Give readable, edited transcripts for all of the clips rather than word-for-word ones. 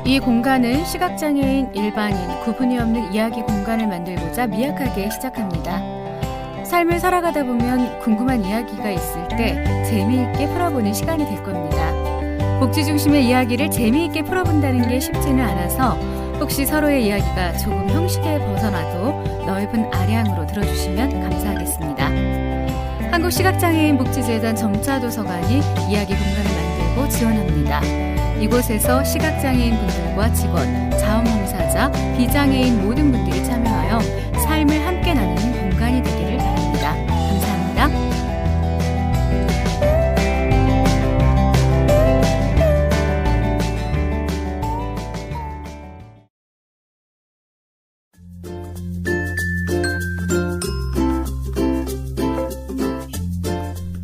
이 공간은 시각장애인, 일반인, 구분이 없는 이야기 공간을 만들고자 미약하게 시작합니다. 삶을 살아가다 보면 궁금한 이야기가 있을 때 재미있게 풀어보는 시간이 될 겁니다. 복지 중심의 이야기를 재미있게 풀어본다는 게 쉽지는 않아서 혹시 서로의 이야기가 조금 형식에 벗어나도 넓은 아량으로 들어주시면 감사하겠습니다. 한국시각장애인 복지재단 점차도서관이 이야기 공간을 만들고 지원합니다. 이곳에서 시각장애인 분들과 직원, 자원봉사자, 비장애인 모든 분들이 참여하여 삶을 함께 나누는 공간이 되기를 바랍니다. 감사합니다.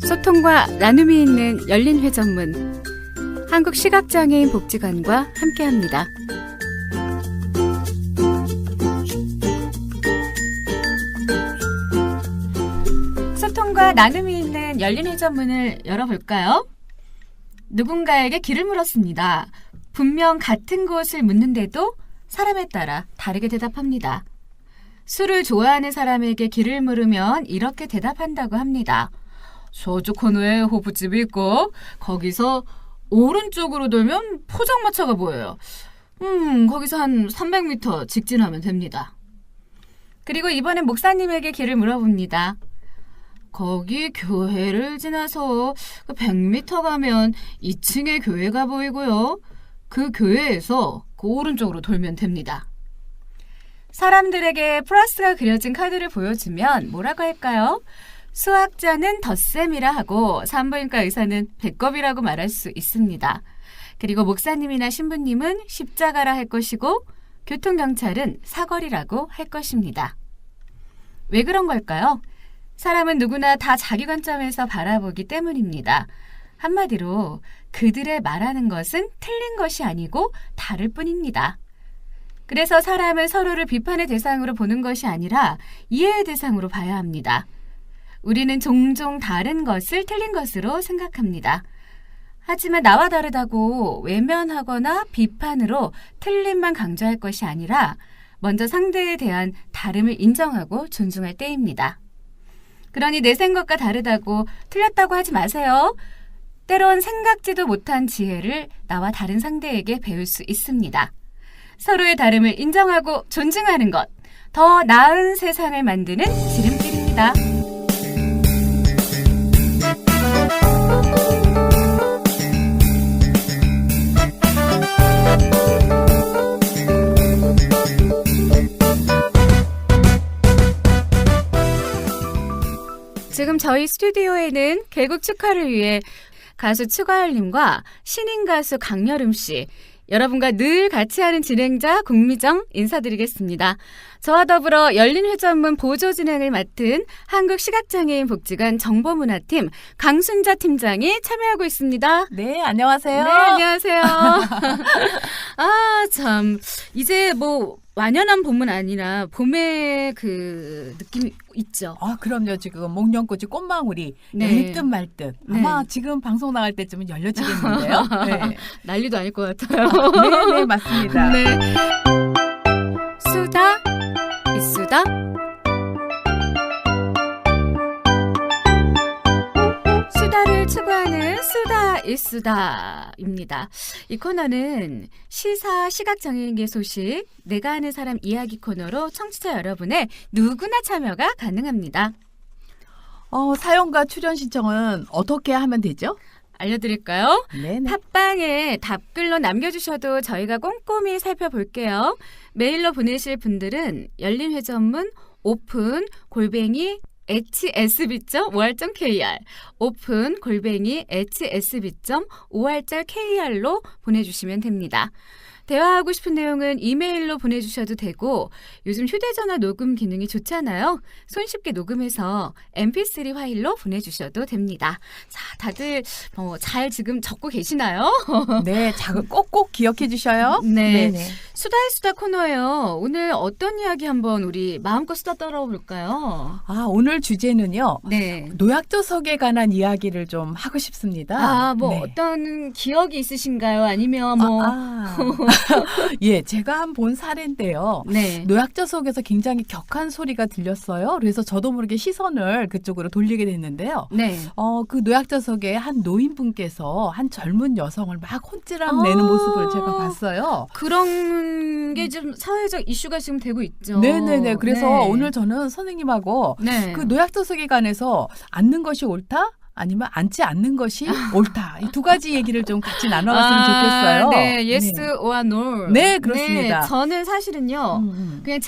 소통과 나눔이 있는 열린 회전문 한국시각장애인 복지관과 함께합니다. 소통과 나눔이 있는 열린 회전문을 열어볼까요? 누군가에게 길을 물었습니다. 분명 같은 곳을 묻는데도 사람에 따라 다르게 대답합니다. 술을 좋아하는 사람에게 길을 물으면 이렇게 대답한다고 합니다. 저쪽 코너에 호프집이 있고 거기서 오른쪽으로 돌면 포장마차가 보여요. 거기서 한 300m 직진하면 됩니다. 그리고 이번엔 목사님에게 길을 물어봅니다. 거기 교회를 지나서 100m 가면 2층에 교회가 보이고요. 그 교회에서 그 오른쪽으로 돌면 됩니다. 사람들에게 플러스가 그려진 카드를 보여주면 뭐라고 할까요? 수학자는 덧셈이라 하고 산부인과 의사는 배꼽이라고 말할 수 있습니다. 그리고 목사님이나 신부님은 십자가라 할 것이고 교통경찰은 사거리라고 할 것입니다. 왜 그런 걸까요? 사람은 누구나 다 자기 관점에서 바라보기 때문입니다. 한마디로 그들의 말하는 것은 틀린 것이 아니고 다를 뿐입니다. 그래서 사람은 서로를 비판의 대상으로 보는 것이 아니라 이해의 대상으로 봐야 합니다. 우리는 종종 다른 것을 틀린 것으로 생각합니다. 하지만 나와 다르다고 외면하거나 비판으로 틀림만 강조할 것이 아니라 먼저 상대에 대한 다름을 인정하고 존중할 때입니다. 그러니 내 생각과 다르다고 틀렸다고 하지 마세요. 때론 생각지도 못한 지혜를 나와 다른 상대에게 배울 수 있습니다. 서로의 다름을 인정하고 존중하는 것, 더 나은 세상을 만드는 지름길입니다. 지금 저희 스튜디오에는 개국 축하를 위해 가수 추가열님과 신인 가수 강여름씨, 여러분과 늘 같이 하는 진행자 국미정 인사드리겠습니다. 저와 더불어 열린회전문 보조 진행을 맡은 한국시각장애인 복지관 정보문화팀 강순자 팀장이 참여하고 있습니다. 네, 안녕하세요. 네, 안녕하세요. 아, 참. 이제 뭐 완연한 봄은 아니라 봄의 그 느낌이 있죠. 아, 그럼요. 지금 목련꽃이 꽃망울이 네. 열릴 듯 말 듯. 아마 네. 지금 방송 나갈 때쯤은 열려지겠는데요. 네. 난리도 아닐 것 같아요. 네, 맞습니다. 네. 수다, 이수다. 수다를 추구하는 수다, 이수다입니다. 이 코너는 시사, 시각장애인계 소식, 내가 아는 사람 이야기 코너로 청취자 여러분의 누구나 참여가 가능합니다. 사연과 출연 신청은 어떻게 하면 되죠? 알려드릴까요? 네. 팟빵에 답글로 남겨주셔도 저희가 꼼꼼히 살펴볼게요. 메일로 보내실 분들은 열린회전문 오픈 골뱅이 hsb.or.kr 오픈 골뱅이 hsb.or.kr로 보내주시면 됩니다. 대화하고 싶은 내용은 이메일로 보내주셔도 되고 요즘 휴대전화 녹음 기능이 좋잖아요. 손쉽게 녹음해서 mp3 파일로 보내주셔도 됩니다. 자, 다들 잘 지금 적고 계시나요? 네, 꼭꼭 기억해 주셔요. 네. 네네. 수다의 수다 코너예요. 오늘 어떤 이야기 한번 우리 마음껏 수다 떨어볼까요? 오늘 주제는요. 네. 노약조석에 관한 이야기를 좀 하고 싶습니다. 뭐 네. 어떤 기억이 있으신가요? 아니면 뭐 예, 제가 한 본 사례인데요. 네. 노약자석에서 굉장히 격한 소리가 들렸어요. 그래서 저도 모르게 시선을 그쪽으로 돌리게 됐는데요. 네. 그 노약자석에 한 노인분께서 한 젊은 여성을 막 혼쭐함 내는 모습을 제가 봤어요. 그런 게 좀 사회적 이슈가 지금 되고 있죠. 네네네. 그래서 네. 오늘 저는 선생님하고 네. 그 노약자석에 관해서 앉는 것이 옳다? 아니면 앉지 않는 것이 옳다. 이 두 가지 얘기를 좀 같이 나눠봤으면 좋겠어요. 네, yes or no. 네, 그렇습니다. 네, 저는 사실은요, 그냥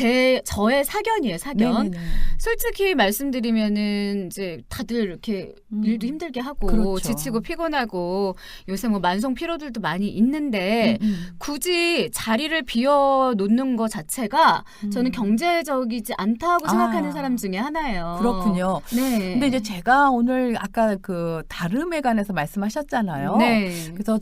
저의 사견이에요, 사견. 네네네. 솔직히 말씀드리면은 이제 다들 이렇게 일도 힘들게 하고 그렇죠. 지치고 피곤하고 요새 뭐 만성 피로들도 많이 있는데 굳이 자리를 비워 놓는 것 자체가 저는 경제적이지 않다고 생각하는 사람 중에 하나예요. 그렇군요. 네. 근데 이제 제가 오늘 아까 그 다름에 관해서 말씀하셨잖아요. 네. 그래서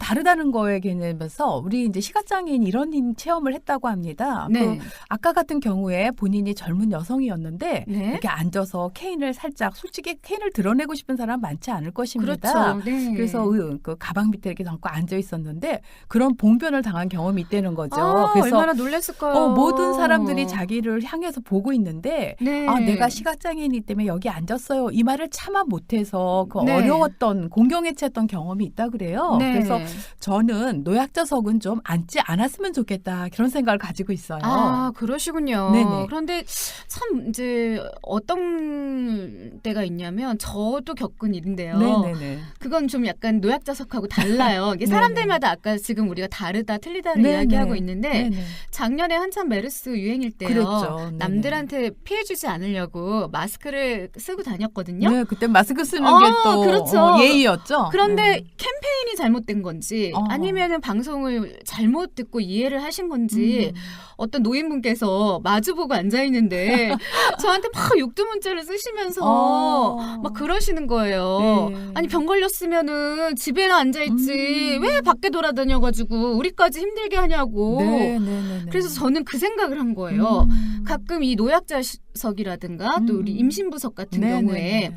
다르다는 거에 개념에서 우리 이제 시각장애인 이런 체험을 했다고 합니다. 네. 그 아까 같은 경우에 본인이 젊은 여성이었는데 네. 이렇게 앉아서 케인을 살짝 솔직히 케인을 드러내고 싶은 사람 많지 않을 것입니다. 그렇죠. 네. 그래서 그 가방 밑에 이렇게 담고 앉아 있었는데 그런 봉변을 당한 경험이 있다는 거죠. 그래서 얼마나 놀랐을까요? 모든 사람들이 자기를 향해서 보고 있는데 네. 내가 시각장애인이기 때문에 여기 앉았어요. 이 말을 차마 못해서 그 네. 어려웠던 공경해쳤던 경험이 있다 그래요. 네. 그래서 저는 노약자석은 좀 앉지 않았으면 좋겠다 그런 생각을 가지고 있어요. 아, 그러시군요. 네네. 그런데 참 이제 어떤 때가 있냐면 저도 겪은 일인데요. 네네네. 그건 좀 약간 노약자석하고 달라요. 이게 네네. 사람들마다 아까 지금 우리가 다르다 틀리다를 네네. 이야기하고 있는데 네네. 작년에 한참 메르스 유행일 때요. 그랬죠. 네네. 남들한테 피해주지 않으려고 마스크를 쓰고 다녔거든요. 네, 그때 마스크 쓰는 게 또 그렇죠. 예의였죠. 그런데 네. 캠페인이 잘못된 건지 아니면은 방송을 잘못 듣고 이해를 하신 건지 어떤 노인분께서 마주보고 앉아 있는데 저한테 막 욕두문자를 쓰시면서 막 그러시는 거예요. 네. 아니 병 걸렸으면은 집에나 앉아 있지 왜 밖에 돌아다녀가지고 우리까지 힘들게 하냐고. 네네네. 그래서 저는 그 생각을 한 거예요. 가끔 이 노약자석이라든가 또 우리 임신부석 같은 경우에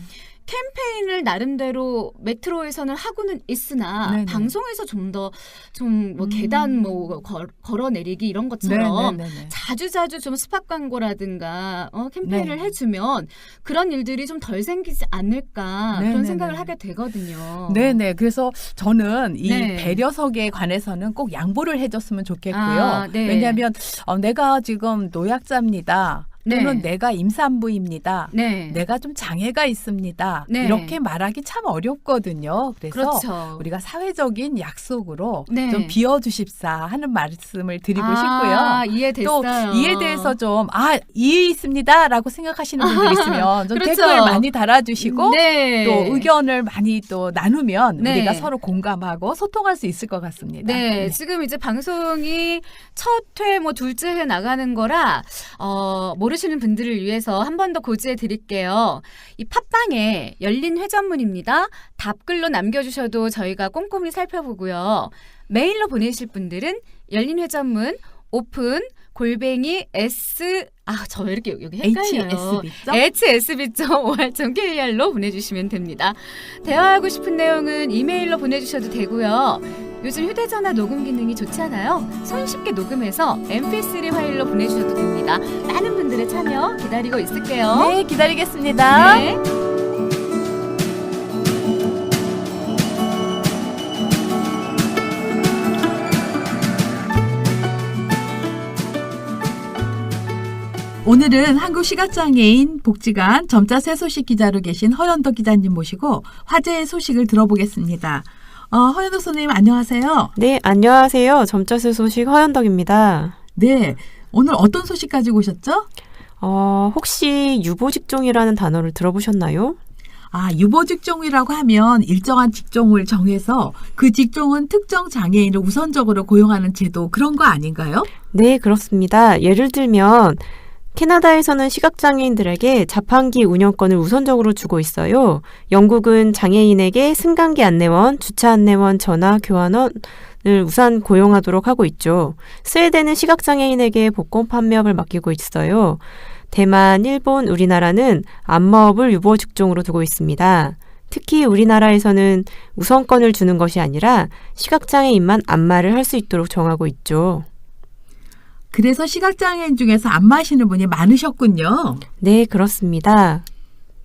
캠페인을 나름대로 메트로에서는 하고는 있으나 네네. 방송에서 좀 더 좀 뭐 계단 뭐 걸어 내리기 이런 것처럼 네네네. 자주자주 좀 스팟 광고라든가 캠페인을 네. 해주면 그런 일들이 좀 덜 생기지 않을까 네네네. 그런 생각을 하게 되거든요. 네네. 그래서 저는 이 네. 배려석에 관해서는 꼭 양보를 해줬으면 좋겠고요. 아, 네. 왜냐하면 내가 지금 노약자입니다. 또는 네. 내가 임산부입니다. 네. 내가 좀 장애가 있습니다. 네. 이렇게 말하기 참 어렵거든요. 그래서 그렇죠. 우리가 사회적인 약속으로 네. 좀 비워주십사 하는 말씀을 드리고 싶고요. 이해됐어요. 또 이에 대해서 좀 이해 있습니다라고 생각하시는 분들 있으면 좀 그렇죠. 댓글 많이 달아주시고 네. 또 의견을 많이 또 나누면 네. 우리가 서로 공감하고 소통할 수 있을 것 같습니다. 네, 지금 이제 방송이 첫 회, 뭐 둘째 회 나가는 거라 모르시는 분들을 위해서 한 번 더 고지해 드릴게요. 이 팟빵에 열린 회전문입니다. 답글로 남겨주셔도 저희가 꼼꼼히 살펴보고요. 메일로 보내실 분들은 열린 회전문 오픈 골뱅이 저 왜 이렇게 여기 헷갈려요. hsb.or.kr로 보내주시면 됩니다. 대화하고 싶은 내용은 이메일로 보내주셔도 되고요. 요즘 휴대전화 녹음 기능이 좋잖아요. 손쉽게 녹음해서 mp3 파일로 보내주셔도 됩니다. 많은 분들의 참여 기다리고 있을게요. 네, 기다리겠습니다. 네. 오늘은 한국시각장애인 복지관 점자 새소식 기자로 계신 허연덕 기자님 모시고 화제의 소식을 들어보겠습니다. 허연덕 선생님 안녕하세요. 네, 안녕하세요. 점자스 소식 허연덕입니다. 네, 오늘 어떤 소식 가지고 오셨죠? 혹시 유보직종이라는 단어를 들어보셨나요? 유보직종이라고 하면 일정한 직종을 정해서 그 직종은 특정 장애인을 우선적으로 고용하는 제도 그런 거 아닌가요? 네, 그렇습니다. 예를 들면 캐나다에서는 시각장애인들에게 자판기 운영권을 우선적으로 주고 있어요. 영국은 장애인에게 승강기 안내원, 주차 안내원, 전화 교환원을 우선 고용하도록 하고 있죠. 스웨덴은 시각장애인에게 복권 판매업을 맡기고 있어요. 대만, 일본, 우리나라는 안마업을 유보 직종으로 두고 있습니다. 특히 우리나라에서는 우선권을 주는 것이 아니라 시각장애인만 안마를 할 수 있도록 정하고 있죠. 그래서 시각장애인 중에서 안 마시는 분이 많으셨군요. 네, 그렇습니다.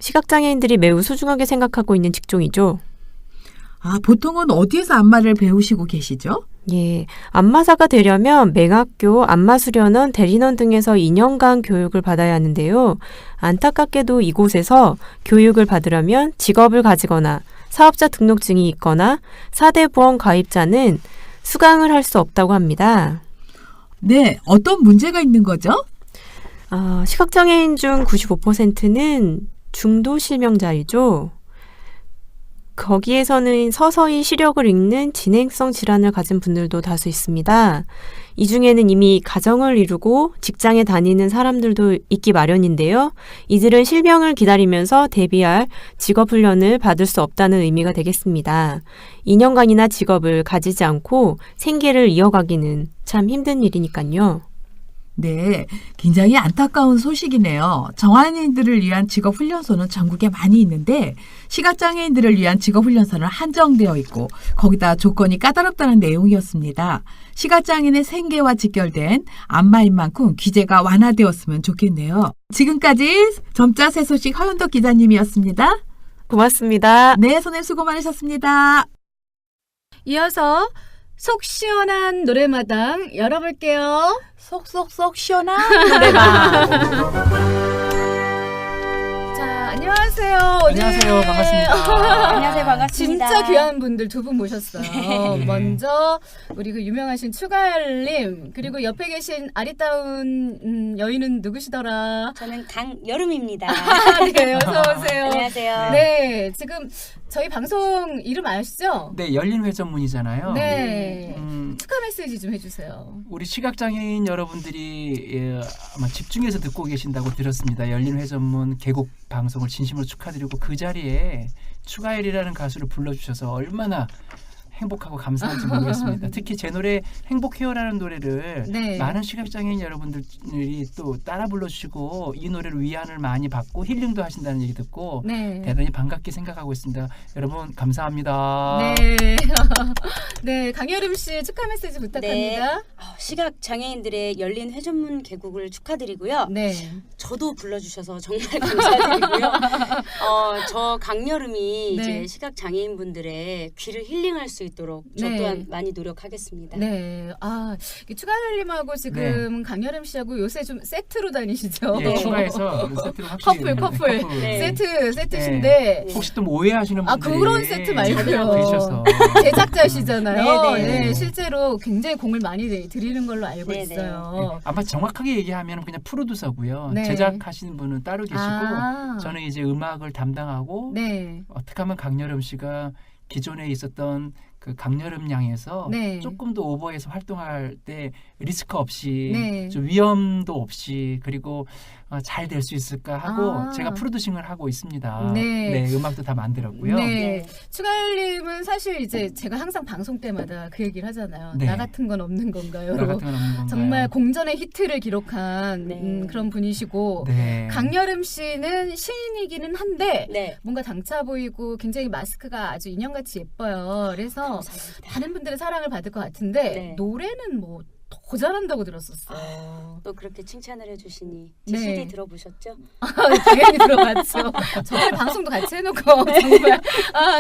시각장애인들이 매우 소중하게 생각하고 있는 직종이죠. 아, 보통은 어디에서 안마를 배우시고 계시죠? 예, 안마사가 되려면 맹학교, 안마수련원, 대리원 등에서 2년간 교육을 받아야 하는데요. 안타깝게도 이곳에서 교육을 받으려면 직업을 가지거나 사업자 등록증이 있거나 4대 보험 가입자는 수강을 할 수 없다고 합니다. 네, 어떤 문제가 있는 거죠? 시각장애인 중 95%는 중도 실명자이죠. 거기에서는 서서히 시력을 잃는 진행성 질환을 가진 분들도 다수 있습니다. 이 중에는 이미 가정을 이루고 직장에 다니는 사람들도 있기 마련인데요. 이들은 실명을 기다리면서 대비할 직업훈련을 받을 수 없다는 의미가 되겠습니다. 2년간이나 직업을 가지지 않고 생계를 이어가기는 참 힘든 일이니까요. 네, 굉장히 안타까운 소식이네요. 정한인들을 위한 직업훈련소는 전국에 많이 있는데 시각장애인들을 위한 직업훈련소는 한정되어 있고 거기다 조건이 까다롭다는 내용이었습니다. 시각장애인의 생계와 직결된 안마인 만큼 규제가 완화되었으면 좋겠네요. 지금까지 점자 새소식 허연덕 기자님이었습니다. 고맙습니다. 네, 선생님 수고 많으셨습니다. 이어서 속 시원한 노래마당 열어볼게요. 쏙쏙쏙 시원한 노래방. 자, 안녕하세요. 오늘. 안녕하세요. 반갑습니다. 안녕하세요. 반갑습니다. 진짜 귀한 분들 두 분 모셨어요. 네. 먼저 우리 그 유명하신 추가열님, 그리고 옆에 계신 아리따운 여인은 누구시더라? 저는 강여름입니다. 네, 어서 오세요. 안녕하세요. 네, 지금 저희 방송 이름 아시죠? 네, 열린 회전문이잖아요. 네. 음, 축하 메시지 좀 해주세요. 우리 시각장애인 여러분들이 아마 집중해서 듣고 계신다고 들었습니다. 열린 회전문 개국 방송을 진심으로 축하드리고 그 자리에 추가열이라는 가수를 불러주셔서 얼마나 행복하고 감사한지 모르겠습니다. 특히 제 노래 행복해요라는 노래를 네. 많은 시각장애인 여러분들이 또 따라 불러주시고 이 노래를 위안을 많이 받고 힐링도 하신다는 얘기 듣고 네. 대단히 반갑게 생각하고 있습니다. 여러분 감사합니다. 네. 네, 강여름 씨 축하 메시지 부탁합니다. 시각 장애인들의 열린 회전문 개국을 축하드리고요. 네. 저도 불러주셔서 정말 감사드리고요. 저 강여름이 네. 이제 시각 장애인분들의 귀를 힐링할 수 있도록 저 네. 또한 많이 노력하겠습니다. 네. 아, 추가열님하고 지금 강여름 씨하고 요새 좀 세트로 다니시죠? 예, 네. 추가해서 세트를 확실히 커플. 네. 세트신데 혹시 또 뭐 오해하시는 아, 분들이 그런 세트 말고요. 계셔서 제작자시잖아요. 네, 네, 네. 실제로 굉장히 공을 많이 드리는 걸로 알고 네, 네. 있어요. 아마 정확하게 얘기하면 그냥 프로듀서고요. 네. 제작하시는 분은 따로 계시고 아. 저는 이제 음악을 담당하고 네. 어떻게 하면 강여름 씨가 기존에 있었던 그 강여름 양에서 네. 조금 더 오버해서 활동할 때 리스크 없이 네. 좀 위험도 없이 그리고 잘 될 수 있을까 하고 아. 제가 프로듀싱을 하고 있습니다. 네. 음악도 다 만들었고요. 네. 네. 추가열님은 사실 이제 제가 항상 방송 때마다 그 얘기를 하잖아요. 네. 나 같은 건 없는 건가요? 나 같은 건 없는 건가요? 정말 공전의 히트를 기록한 네. 그런 분이시고 네. 강여름 씨는 시인이기는 한데 네. 뭔가 당차 보이고 굉장히 마스크가 아주 인형같이 예뻐요. 그래서 감사합니다. 많은 분들의 사랑을 받을 것 같은데 네. 노래는 뭐 더 잘한다고 들었었어요. 또 그렇게 칭찬을 해주시니 제 네. CD 들어보셨죠? 당연히 들어봤죠. 저번에 방송도 같이 해놓고 정말.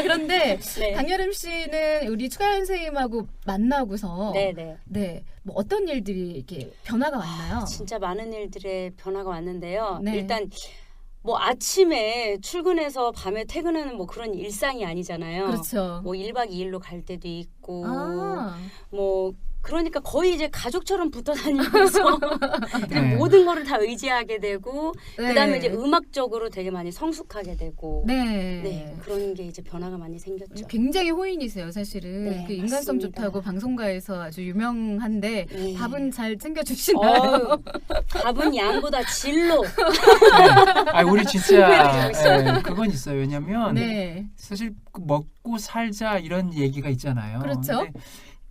그런데 네. 강여름 씨는 우리 추가열 선생님하고 만나고서 네네. 네, 뭐 어떤 일들이 이렇게 변화가 왔나요? 진짜 많은 일들의 변화가 왔는데요. 네. 일단 뭐 아침에 출근해서 밤에 퇴근하는 뭐 그런 일상이 아니잖아요. 그렇죠. 뭐 1박 2일로 갈 때도 있고 아, 뭐 그러니까 거의 이제 가족처럼 붙어 다니면서 네. 모든 거를 다 의지하게 되고 네. 그다음에 이제 음악적으로 되게 많이 성숙하게 되고 네. 네, 그런 게 이제 변화가 많이 생겼죠. 굉장히 호인이세요, 사실은. 네, 그 인간성 맞습니다. 좋다고 방송가에서 아주 유명한데 네. 밥은 잘 챙겨주시나요? 어휴, 밥은 양보다 질로 네. 우리 진짜 그건 있어요. 왜냐면 네. 사실 그 먹고 살자 이런 얘기가 있잖아요. 그렇죠. 근데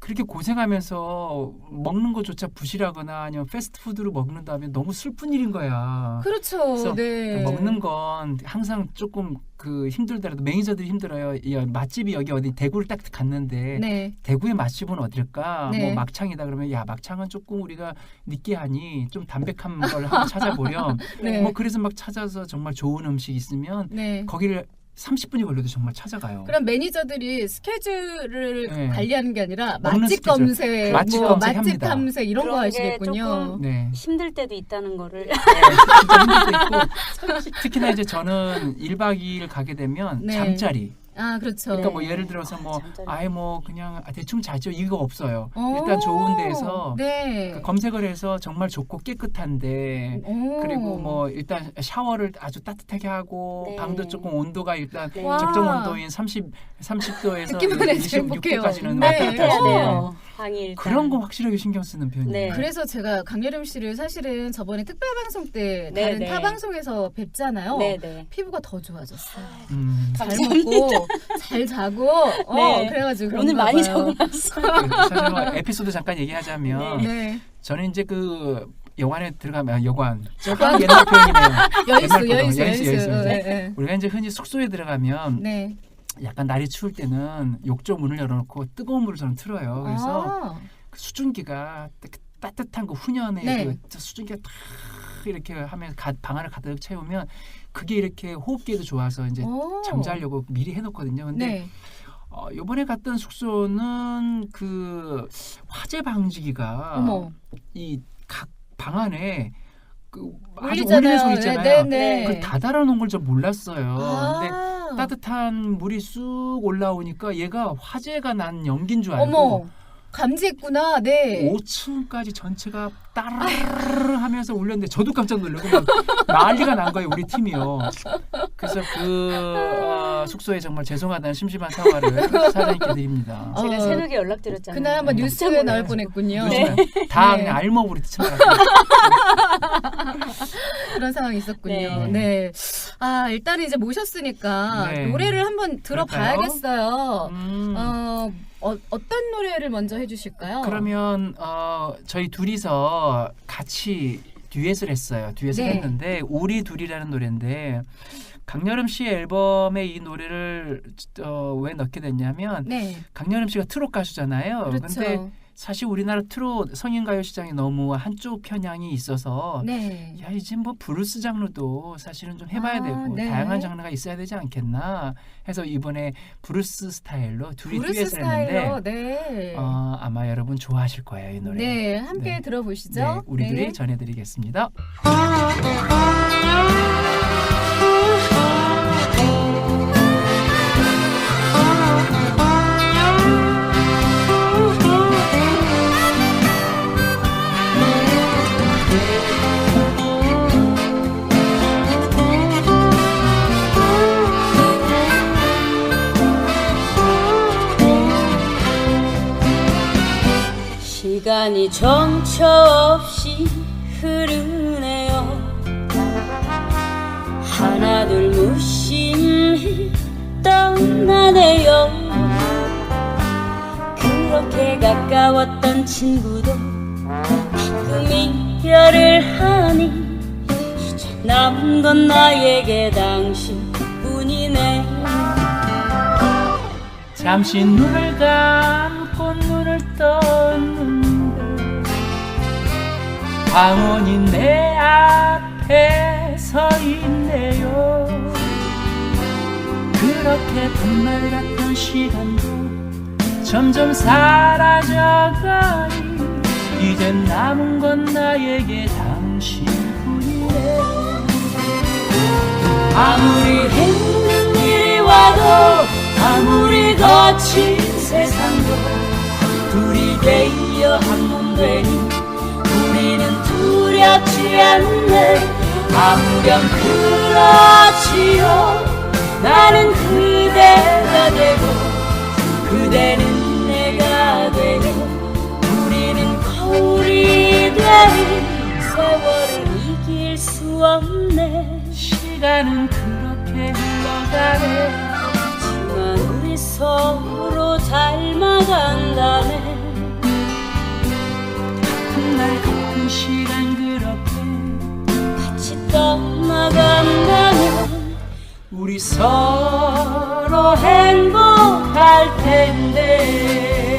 그렇게 고생하면서 먹는 것조차 부실하거나 아니면 패스트푸드로 먹는다면 너무 슬픈 일인 거야. 그렇죠. 그래서 네. 먹는 건 항상 조금 그 힘들더라도 매니저들이 힘들어요. 야, 맛집이 여기 어디 대구를 딱 갔는데 네. 대구의 맛집은 어딜까? 네. 뭐 막창이다 그러면 야 막창은 조금 우리가 느끼하니 좀 담백한 걸 한번 찾아보렴. 네. 뭐 그래서 막 찾아서 정말 좋은 음식 있으면 네. 거기를 30분이 걸려도 정말 찾아가요. 그럼 매니저들이 스케줄을 네. 관리하는 게 아니라 먹는 맛집 스케줄. 검색, 맛집 뭐 검색 맛집 합니다. 탐색 이런 거 그런 게 하시겠군요. 조금 네. 힘들 때도 있다는 거를. 진짜 힘들 때 있고 특히나 이제 저는 1박 2일 가게 되면 네. 잠자리. 아, 그렇죠. 그러니까 뭐 예를 들어서 뭐 잠자리. 아예 뭐 그냥 대충 자죠 이거 없어요. 오. 일단 좋은 데에서 네. 검색을 해서 정말 좋고 깨끗한데 오. 그리고 뭐 일단 샤워를 아주 따뜻하게 하고 네. 방도 조금 온도가 일단 네. 와. 적정 온도인 30도에서 듣기만 해도 행복해요. 26도까지는 네. 왔다 갔다 해야 하시고 돼요. 방이 일단. 그런 거 확실하게 신경 쓰는 편이에요. 네. 그래서 제가 강여름 씨를 사실은 저번에 특별 방송 때 네, 다른 네. 타 방송에서 뵙잖아요. 네네. 피부가 더 좋아졌어요. 잘 감사합니다. 먹고 잘 자고 네. 그래가지고 오늘 그런가 많이 봐요. 적어놨어요. 사실 뭐 에피소드 잠깐 얘기하자면 네. 저는 이제 그 여관에 들어가면 여관 조금 옛날 표현이네요. 여인수 옛날 여인수 거죠. 여인수. 여인수. 네, 네. 우리가 이제 흔히 숙소에 들어가면 네. 약간 날이 추울 때는 욕조 문을 열어놓고 뜨거운 물을 저는 틀어요. 그래서 아. 그 수증기가 따뜻한 그 훈연의 네. 그 수증기가 탁 이렇게 하면 방 안을 가득 채우면 그게 이렇게 호흡기에도 좋아서 이제 오. 잠자려고 미리 해놓거든요. 근데 네. 이번에 갔던 숙소는 그 화재 방지기가 어머. 이 각 방 안에 그 아주 울리잖아요. 울리는 소리 있잖아요. 네, 네. 그걸 다 달아놓은 걸 좀 몰랐어요. 근데 아. 따뜻한 물이 쑥 올라오니까 얘가 화재가 난 연기인 줄 알고 어머. 감지했구나. 네. 5층까지 전체가 따르르 하면서 울렸는데 저도 깜짝 놀라고 막 난리가 난 거예요. 우리 팀이요. 그래서 그 숙소에 정말 죄송하다는 심심한 사과를 사장님께 드립니다. 제가 어. 새벽에 연락드렸잖아요. 그날 한번 깜짝 뉴스에 놀라요. 나올 뻔했군요. 요즘에 다 네. 그냥 알몸으로 뛰쳐나가고 그런 상황이 있었군요. 네. 네. 아, 일단은 이제 모셨으니까 네. 노래를 한번 들어봐야겠어요. 어떤 노래를 먼저 해주실까요? 그러면 저희 둘이서 같이 듀엣을 했어요. 듀엣을 네. 했는데 우리 둘이라는 노래인데 강여름 씨의 앨범에 이 노래를 왜 넣게 됐냐면 네. 강여름 씨가 트롯 가수잖아요. 그렇죠. 근데 사실 우리나라 트롯 성인 가요 시장이 너무 한쪽 편향이 있어서 네. 야 이제 뭐 브루스 장르도 사실은 좀 해봐야 아, 되고 네. 다양한 장르가 있어야 되지 않겠나 해서 이번에 브루스 스타일로 둘이 브루스 듀엣을 스타일로. 했는데 네. 아마 여러분 좋아하실 거예요 이 노래. 네. 함께 네. 들어보시죠. 네, 우리들이 네. 전해드리겠습니다. 시간이 정처 없이 흐르네요. 하나둘 무심히 떠나네요. 그렇게 가까웠던 친구도 가끔 이별을 하니 이제 남은 건 나에게 당신뿐이네. 잠시 눈을 감고 눈을 떴는데 방언이 내 앞에 서 있네요. 그렇게 금발 같던 시간도 점점 사라져가니 이젠 남은 건 나에게 당신뿐이네. 아무리 힘든 일이 와도 아무리 거친 세상도 둘이 되어 한 몸 되니 우리는 두렵지 않네. 아무렴 그렇지요. 나는 그대가 되고 그대는 내가 되고 우리는 거울이 되니 세월을 이길 수 없네. 시간은 그렇게 흘러가네. 하지만 우리 서로 닮아간다네. 시간 그렇게 같이 떠나간다면 우리 서로 행복할 텐데.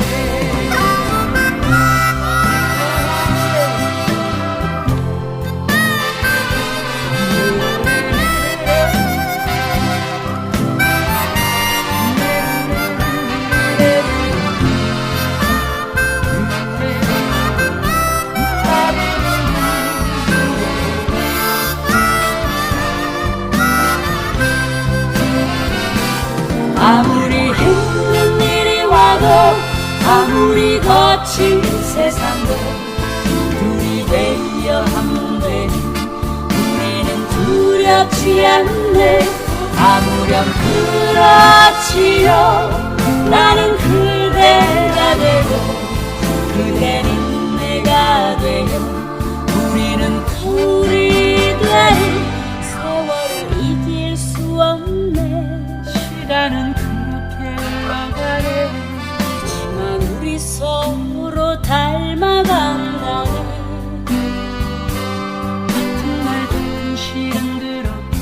아무리 힘든 일이 와도 아무리 거친 세상도 둘이 되어 한데 우리는 두렵지 않네. 아무렴 그렇지요. 나는 그대가 되고 그대는 내가 되고 우리는 둘이 돼 세월을 이길 수 없네. 시간은 그렇게 흘러가네. 하지만 우리 서로 닮아간다네. 같은 날 같은 시간 그렇게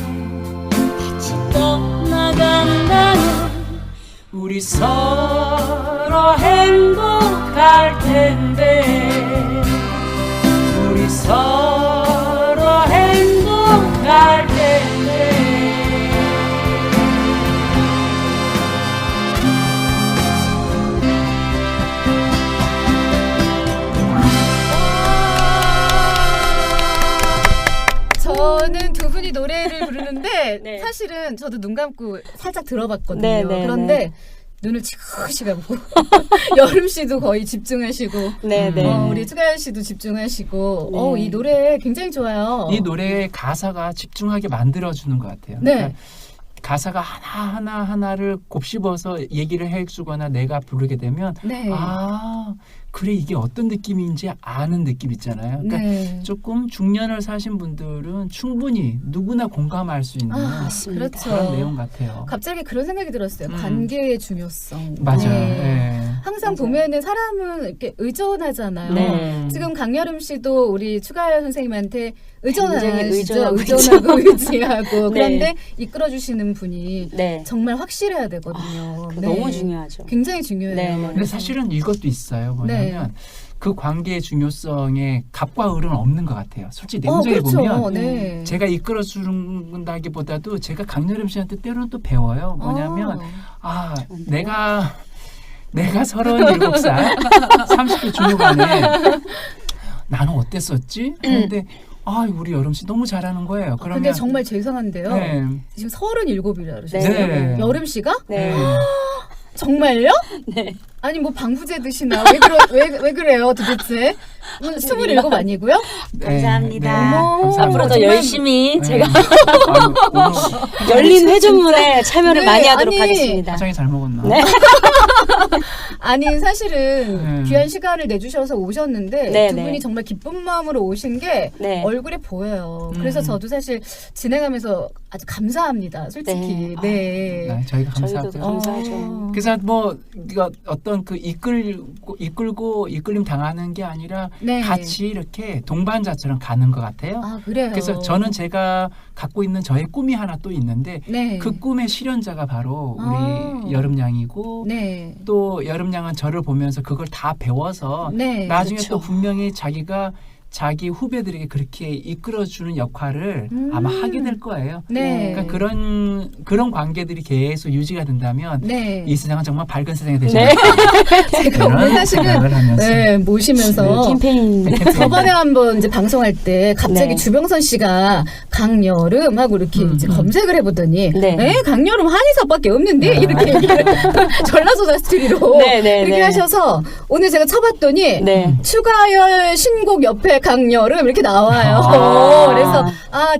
같이 떠나간다면 우리 서로 행복할 텐데. 우리 서로 행복할 텐데. 저는 두 분이 노래를 부르는데 네. 사실은 저도 눈 감고 살짝 들어봤거든요. 네, 네, 그런데 눈을 지그시 감고 여름 씨도 거의 집중하시고 네네. 우리 추가연 씨도 집중하시고 네. 이 노래 굉장히 좋아요. 이 노래의 가사가 집중하게 만들어주는 것 같아요. 네. 그러니까 가사가 하나를 곱씹어서 얘기를 해주거나 내가 부르게 되면 네. 아 그래 이게 어떤 느낌인지 아는 느낌 있잖아요. 그러니까 네. 조금 중년을 사신 분들은 충분히 누구나 공감할 수 있는 맞습니다. 그렇죠. 그런 내용 같아요. 갑자기 그런 생각이 들었어요. 음. 관계의 중요성. 맞아요. 네. 네. 항상 맞아요. 보면은 사람은 이렇게 의존하잖아요. 네. 지금 강여름 씨도 우리 추가연 선생님한테 의존하시죠. 의존하고 의존하고 의지하고 네. 그런데 이끌어주시는 분이 네. 정말 확실해야 되거든요. 그거 네. 너무 중요하죠. 굉장히 중요해요. 네, 네. 근데 사실은 이것도 있어요. 뭐냐면 네. 그 관계의 중요성에 갑과 을은 없는 것 같아요. 솔직히 냉정히 그렇죠. 보면 네. 제가 이끌어준다기보다도 제가 강여름 씨한테 때로는 또 배워요. 뭐냐면 내가 37살 30대 중후반에 나는 어땠었지? 그런데 우리 여름 씨 너무 잘하는 거예요. 그러면 근데 정말 죄송한데요. 네. 지금 37이라 그러셨어요. 네. 여름 씨가? 네. 정말요? 네. 아니 뭐 방부제 드시나 왜 그래요 도대체? 27 아니고요? 감사합니다. 어머, 앞으로도 정말- 열심히 제가 오늘 열린 회전문에 참여를 네, 많이 하도록 아니, 하겠습니다. 화장이 잘 먹었나? 네. 아니 사실은 네. 귀한 시간을 내주셔서 오셨는데 네, 두 네. 분이 정말 기쁜 마음으로 오신 게 네. 얼굴에 보여요. 그래서 저도 사실 진행하면서 아주 감사합니다. 솔직히. 네. 네, 저희가 저희도 감사하고요. 감사하죠. 그래서 뭐 이거 어떤 그 이끌고 이끌림 당하는 게 아니라 네. 같이 이렇게 동반자처럼 가는 것 같아요. 아 그래요. 그래서 저는 제가 갖고 있는 저의 꿈이 하나 또 있는데 네. 그 꿈의 실현자가 바로 우리 아. 여름양이고 네. 또 여름양은 저를 보면서 그걸 다 배워서 네. 나중에 그렇죠. 또 분명히 자기가 자기 후배들에게 그렇게 이끌어주는 역할을 아마 하게 될 거예요. 네. 그러니까 그런 관계들이 계속 유지가 된다면 네. 이 세상은 정말 밝은 세상이 되지 네. 않을까. 제가 오늘 사실은 생각을 하면서 네, 모시면서 캠페인. 저번에 한번 이제 방송할 때 갑자기 네. 주병선 씨가 강여름 하고 이렇게 이제 검색을 해보더니 네. 강여름 한의사밖에 없는데 이렇게 얘기를 전라도사 스토리로 네, 네, 이렇게 네. 하셔서 오늘 제가 쳐봤더니 네. 추가열 신곡 옆에 강여름 이렇게 나와요. 아. 그래서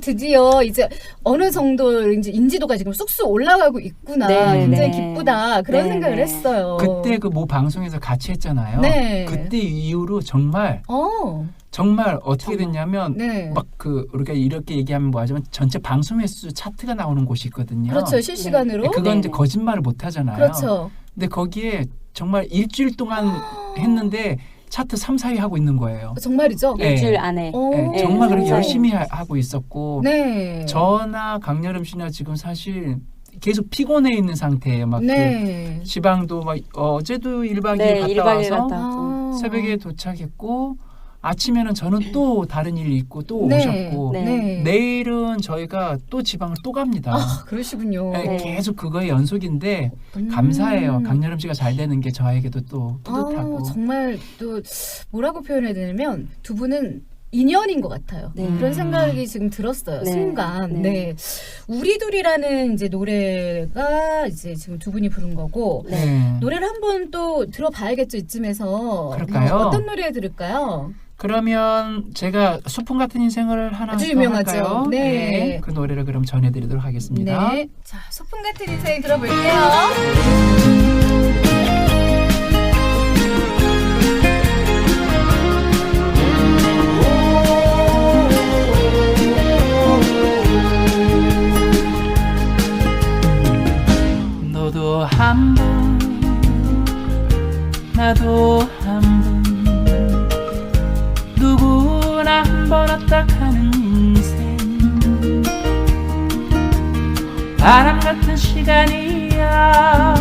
드디어 이제 어느 정도 이제 인지도가 지금 쑥쑥 올라가고 있구나. 네, 굉장히 네. 기쁘다. 그런 네, 생각을 네. 했어요. 그때 그 모 방송에서 같이 했잖아요. 네. 그때 이후로 정말 어떻게 정말. 됐냐면 네. 막 그 우리가 이렇게 얘기하면 뭐하지만 전체 방송 횟수 차트가 나오는 곳이 있거든요. 그렇죠. 실시간으로. 그건 네, 이제 네. 거짓말을 못 하잖아요. 그렇죠. 근데 거기에 정말 일주일 동안 했는데 차트 3, 4위 하고 있는 거예요. 정말이죠? 네. 일주일 안에. 오. 네, 네, 정말 그렇게 삼, 열심히 하고 있었고 네. 저나 강여름 씨나 지금 사실 계속 피곤해 있는 상태예요. 막 네. 그 지방도 막 어제도 1박 2일 네, 갔다 1박 2일 와서 갔다 왔고. 새벽에 도착했고 아침에는 저는 또 다른 일이 있고 또 네. 오셨고 네. 내일은 저희가 또 지방을 또 갑니다. 아, 그러시군요. 네, 네. 계속 그거의 연속인데 음. 감사해요. 강여름 씨가 잘 되는 게 저에게도 또 뿌듯하고. 아, 정말 또 뭐라고 표현해야 되냐면 두 분은 인연인 것 같아요. 네. 그런 생각이 지금 들었어요. 네. 순간. 네. 네. 우리 둘이라는 이제 노래가 이제 지금 두 분이 부른 거고 네. 노래를 한번 또 들어봐야겠죠 이쯤에서. 그럴까요? 어떤 노래 들을까요? 그러면 제가 소풍 같은 인생을 하나 아주 더 유명하죠. 할까요? 네. 그 노래를 그럼 전해드리도록 하겠습니다. 네. 자, 소풍 같은 인생 들어볼게요. 너도 한 번, 나도 한 번, 누구나 한 번 왔다 가는 인생. 바람 같은 시간이야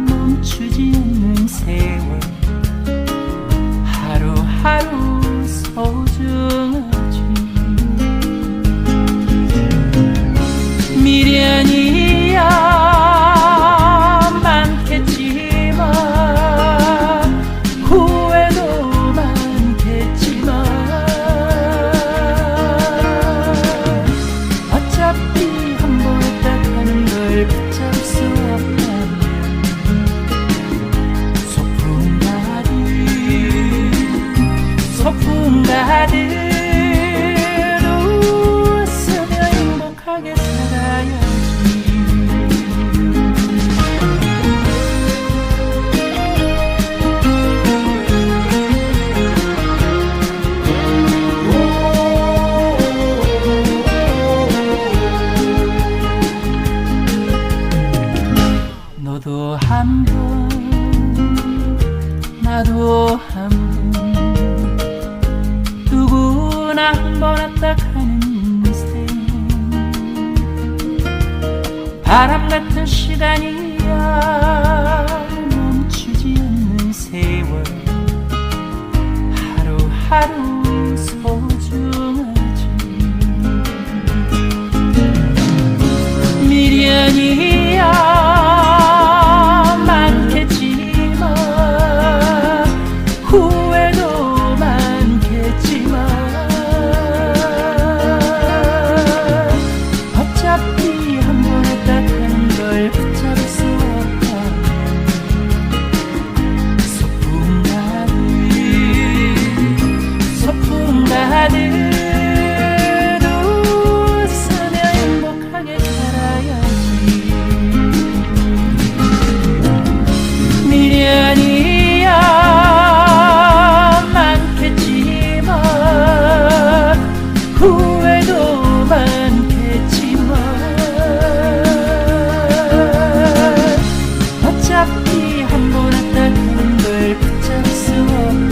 멈추지 않는 세월. 하루하루 소중하지. 미련이야 많겠지만 후회도 많겠지만 어차피 한 번 왔다 가는 걸 붙잡을 수 없다면 소풍 가득 웃으며 행복하게 살아야지. 너도 한 번, 나도 한 번, 누구나 한 번 왔다 가는 인생. 바람 같은 시간이야 멈추지 않는 세월. 하루하루 소중하지. 미련이야 많겠지만 후회도 많겠지만 어차피 한 번 왔다 가는 걸 붙잡을 수 없다면 소풍 가득 웃으며 행복하게 살아야지. 미련이야 많겠지만 후회도 많겠지만 어차피 한 번 왔다 가는 걸 붙잡을 수 없다면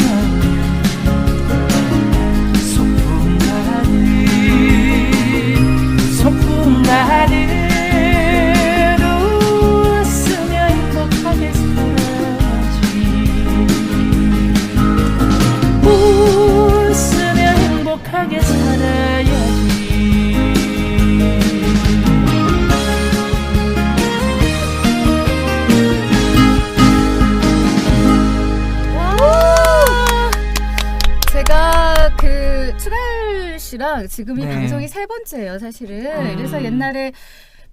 소풍 가득 웃으며 행복하게 살아야지. 웃으며 행복하게 살아야지. 제가 그 추가열 씨랑 지금이 네. 방송이 세 번째예요, 사실은. 음. 그래서 옛날에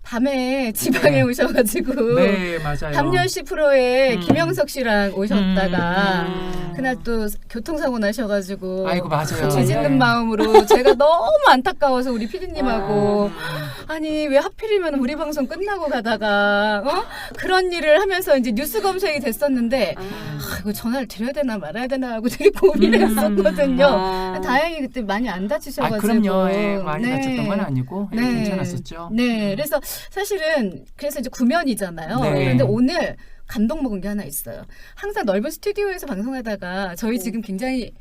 밤에 지방에 네. 오셔가지고 네, 맞아요. 밤10시 프로에 음. 김영석 씨랑 오셨다가 음. 그날 또 교통사고 나셔가지고 아이고, 맞아요. 뒤집는 네. 마음으로 제가 너무 안타까워서 우리 피디님하고 아. 아니 왜 하필이면 우리 방송 끝나고 가다가 그런 일을 하면서 이제 뉴스 검색이 됐었는데 아. 이거 전화를 드려야 되나 말아야 되나 하고 되게 고민을 했었거든요. 아. 다행히 그때 많이 안 다치셔가지고. 그럼요. 많이 네. 다쳤던 건 아니고 네. 괜찮았었죠. 네, 그래서 사실은 그래서 이제 구면이잖아요. 네. 그런데 오늘 감동 먹은 게 하나 있어요. 항상 넓은 스튜디오에서 방송하다가 저희 지금 굉장히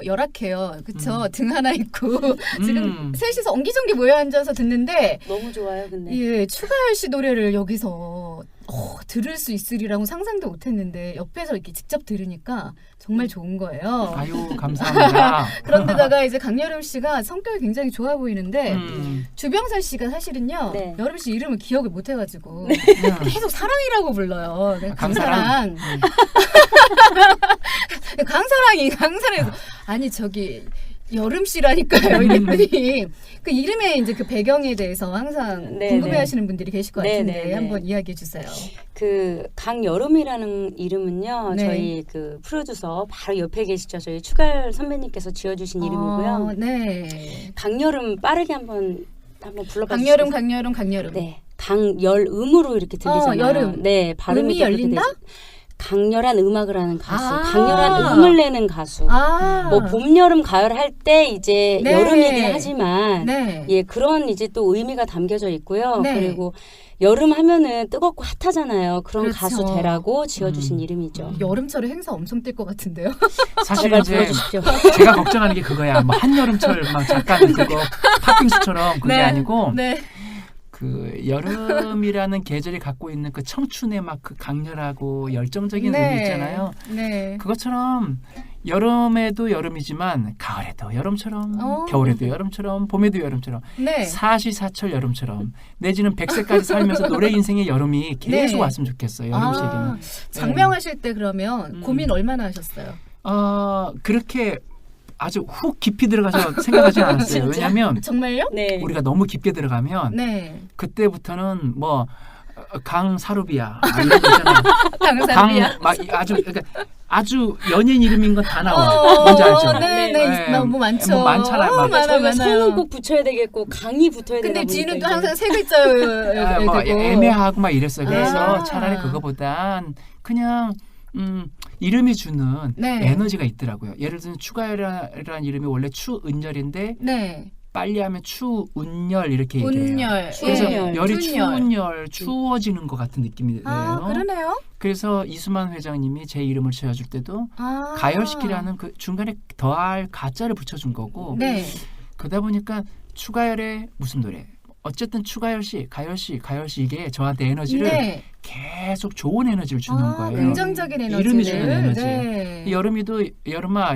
열악해요. 그쵸? 등 하나 있고 지금 셋이서 엉기종기 모여 앉아서 듣는데 너무 좋아요, 근데. 예, 추가열 씨 노래를 여기서 들을 수 있으리라고 상상도 못했는데 옆에서 이렇게 직접 들으니까 정말 좋은 거예요. 아유 감사합니다. 그런데다가 이제 강여름 씨가 성격이 굉장히 좋아 보이는데 주병선 씨가 사실은요 네. 여름 씨 이름을 기억을 못 해가지고 계속 사랑이라고 불러요. 네, 강사랑. 강사랑에서 아니 저기 여름 씨라니까요 이름이. 그 이름의 이제 그 배경에 대해서 항상 네, 궁금해하시는 분들이 계실 것 네, 같은데 네, 네. 한번 이야기해 주세요. 그 강여름이라는 이름은요. 네. 저희 그 프로듀서 바로 옆에 계시죠. 저희 추가열 선배님께서 지어주신 이름이고요. 네. 강여름 빠르게 한번 불러봐 주세요. 강여름. 네. 강열음으로 이렇게 들리잖아요. 여름. 네, 발음이 음이 또 그렇게 열린다? 되죠. 강렬한 음악을 하는 가수, 아. 강렬한 음을 내는 가수. 뭐 봄, 여름, 가을 할 때 이제 네. 여름이긴 하지만 네. 예 그런 이제 또 의미가 담겨져 있고요. 네. 그리고 여름 하면은 뜨겁고 핫하잖아요. 그런 그렇죠. 가수 되라고 지어주신 이름이죠. 여름철에 행사 엄청 뛸 것 같은데요. 사실 제발 이제 불러주십시오. 제가 걱정하는 게 그거야. 뭐 한여름철 막 잠깐 그거 팥빙수처럼 그게 아니고 네. 그 여름이라는 계절이 갖고 있는 그 청춘의 막 그 강렬하고 열정적인 의미 있잖아요. 네. 그것처럼 여름에도 여름이지만 가을에도 여름처럼 겨울에도 여름처럼 봄에도 여름처럼 네. 사시사철 여름처럼 내지는 100세까지 살면서 노래 인생의 여름이 계속 네. 왔으면 좋겠어요. 여름 씨에게는. 장명하실 때 그러면 고민 얼마나 하셨어요? 그렇게 아주 훅 깊이 들어가서 생각하지 않았어요. 왜냐하면 정말요? 네. 우리가 너무 깊게 들어가면 네. 그때부터는 뭐 강사루비야 이런 거 있잖아요. 강사비야. 아주 연예인 이름인 건 다 나와. 뭔지 알죠? 네. 네. 너무 많죠. 뭐 많잖아요. 저희가 손은 꼭 붙여야 되겠고 강이 붙어야 되나 근데 보니까 뒤는 또 이제. 항상 세 글자여야 뭐 되고. 애매하고 막 이랬어요. 그래서 아. 차라리 그거보단 그냥 이름이 주는 네. 에너지가 있더라고요. 예를 들면 추가열이라는 이름이 원래 추은열인데 네. 빨리 하면 추운열 이렇게 얘기해요. 운열. 그래서 예. 열이 춘열. 추운열, 추워지는 것 같은 느낌이 아, 들어요. 그러네요. 그래서 이수만 회장님이 제 이름을 지어줄 때도 가열시키라는 그 중간에 더할 가짜를 붙여준 거고 네. 그러다 보니까 추가열의 무슨 노래 어쨌든 추가열 씨, 가열 씨 이게 저한테 에너지를 네. 계속 좋은 에너지를 주는 거예요. 긍정적인 에너지를. 이름이 주는 에너지. 네. 여름이도 여름아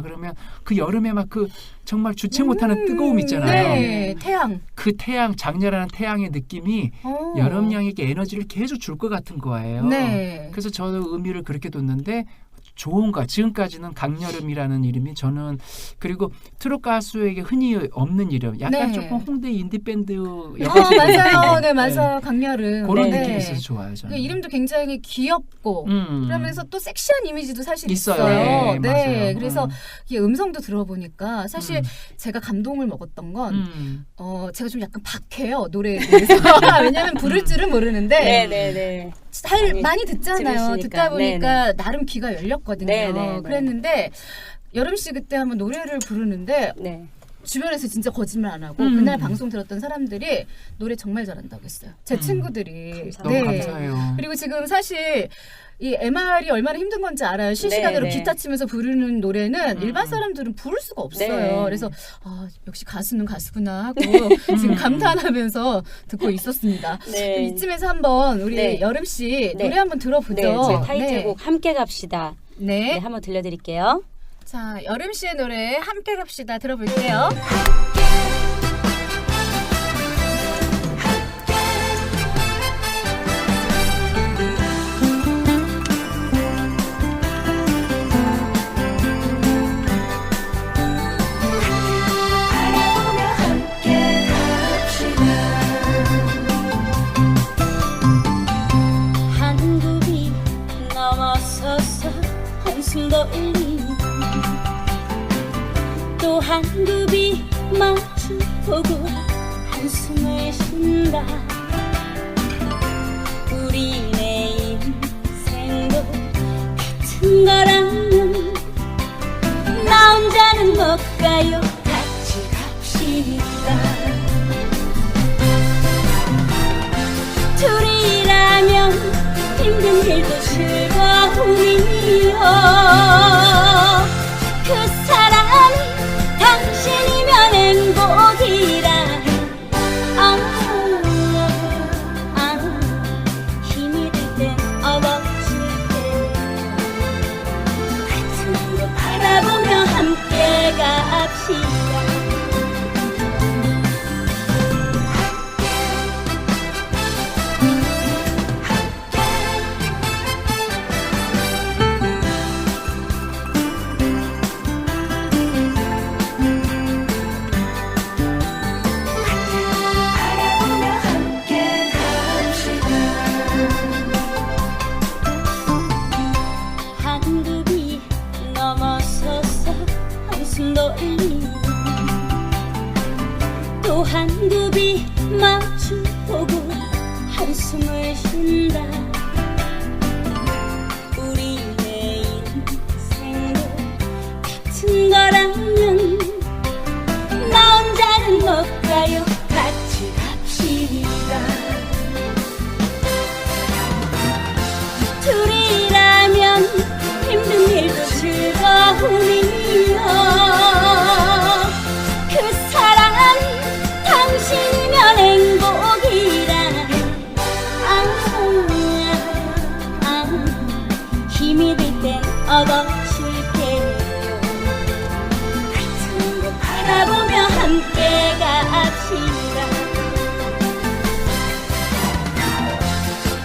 그러면 그 여름에 막 그 정말 주체 못하는 뜨거움 있잖아요. 네. 태양. 그 태양 장렬한 태양의 느낌이 여름양에게 에너지를 계속 줄 것 같은 거예요. 네. 그래서 저는 의미를 그렇게 뒀는데 좋은가 지금까지는 강여름이라는 이름이 저는 그리고 트롯 가수에게 흔히 없는 이름 약간 네. 조금 홍대 인디 밴드 맞아요. 네, 맞아요. 강렬은. 그런 네. 느낌이 있어서 좋아요. 저는. 그 이름도 굉장히 귀엽고 그러면서 또 섹시한 이미지도 사실 있어요. 있어요. 네, 맞아요. 그래서 이 음성도 들어보니까 사실 제가 감동을 먹었던 건 제가 좀 약간 박해요 노래에 대해서. 왜냐하면 부를 줄은 모르는데 네네네. 잘 많이 듣잖아요. 들으시니까. 듣다 보니까 나름 귀가 열렸거든요. 네네. 그랬는데 여름 씨 그때 한번 노래를 부르는데 네. 주변에서 진짜 거짓말 안 하고 그날 방송 들었던 사람들이 노래 정말 잘한다고 했어요. 제 친구들이. 너무 감사해요. 그리고 지금 사실 이 MR이 얼마나 힘든 건지 알아요. 실시간으로 네, 네. 기타 치면서 부르는 노래는 일반 사람들은 부를 수가 없어요. 네. 그래서 역시 가수는 가수구나 하고 지금 감탄하면서 듣고 있었습니다. 네. 그럼 이쯤에서 한번 우리 네. 여름 씨 네. 노래 한번 들어보죠. 네, 제 타이틀곡 함께 갑시다. 네. 네, 한번 들려드릴게요. 자, 여름 씨의 노래 함께 갑시다. 들어볼게요. 한국이 넘어서서 한숨 돌리고 또 한국이 마주보고 한숨을 쉰다. 우리네 인생도 같은 한급이 넘어서서 한숨 돌리고 또 한급이 마주보고 한숨을 쉰다. 우리의 인생도 같은 거라면 나 혼자는 못 가요. 같이 갑시다. 둘이라면 힘든 일도 즐거움이요. 그 사랑 당신이면 행복이라. 힘이 들 땐 얻어줄게요. 같은 곳 바라보며 함께 갑시다.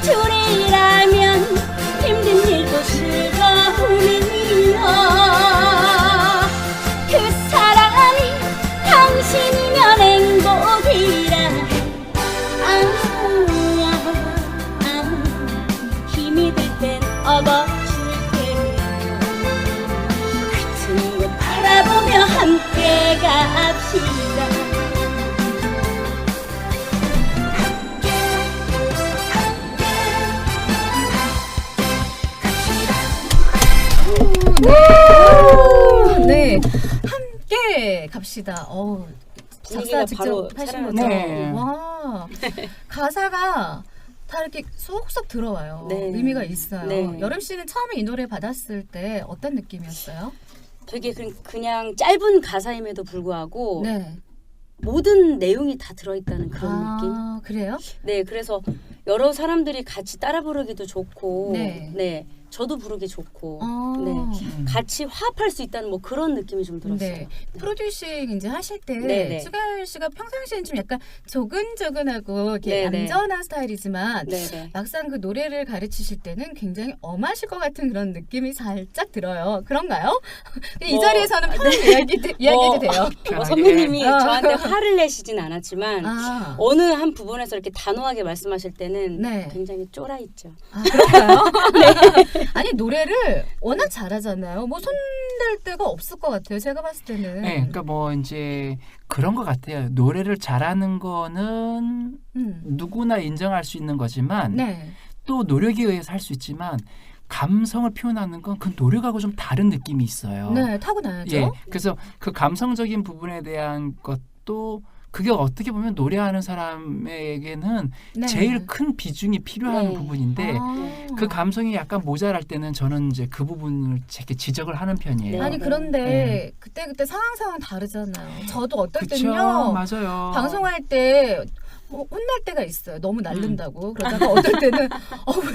둘이라면 힘든 일도 즐거움이요. 그 사랑 당신이면 행복이라. 힘이 들 땐 얻어줄게요. 같은 곳 바라보며 함께 갑시다. 네. 함께 갑시다. 분위기가 작사 직접 바로 하신 살아나죠. 거죠? 네. 와. 가사가 다 이렇게 쏙쏙 들어와요. 네. 의미가 있어요. 네. 여름 씨는 처음에 이 노래 받았을 때 어떤 느낌이었어요? 되게 그냥 짧은 가사임에도 불구하고 네. 모든 내용이 다 들어있다는 그런 느낌. 아, 그래요? 네, 그래서 여러 사람들이 같이 따라 부르기도 좋고, 네. 네, 저도 부르기 좋고, 아. 네, 같이 화합할 수 있다는 뭐 그런 느낌이 좀 들었어요. 네. 프로듀싱 이제 하실 때 네, 네. 추가열 씨가 평상시엔 좀 약간 조근조근하고 이렇게 네, 네. 얌전한 스타일이지만 네, 네. 막상 그 노래를 가르치실 때는 굉장히 엄하실 것 같은 그런 느낌이 살짝 들어요. 그런가요? 이 뭐, 자리에서는 편하게 이야기해도 돼요. 편하게. 선배님이 어. 저한테 화를 내시진 않았지만 아, 어느 한 부분에서 이렇게 단호하게 말씀하실 때는 네. 굉장히 쫄아 있죠. 아 그런가요? 네. 아니 노래를 워낙 잘하잖아요. 뭐 손댈 데가 없을 것 같아요. 제가 봤을 때는. 네, 그러니까 뭐 이제 그런 것 같아요. 노래를 잘하는 거는 누구나 인정할 수 있는 거지만 네. 또 노력에 의해서 할 수 있지만 감성을 표현하는 건 그 노력하고 좀 다른 느낌이 있어요. 네, 타고나야죠. 예, 그래서 그 감성적인 부분에 대한 것도 그게 어떻게 보면 노래하는 사람에게는 네. 제일 큰 비중이 필요한 네. 부분인데 아. 그 감성이 약간 모자랄 때는 저는 이제 그 부분을 이렇게 지적을 하는 편이에요. 네. 아니 그런데 네. 그때 상황 다르잖아요. 저도 어떨 그쵸, 때는요. 맞아요. 방송할 때 혼날 때가 있어요. 너무 날른다고. 그러다가 어떨 때는 왜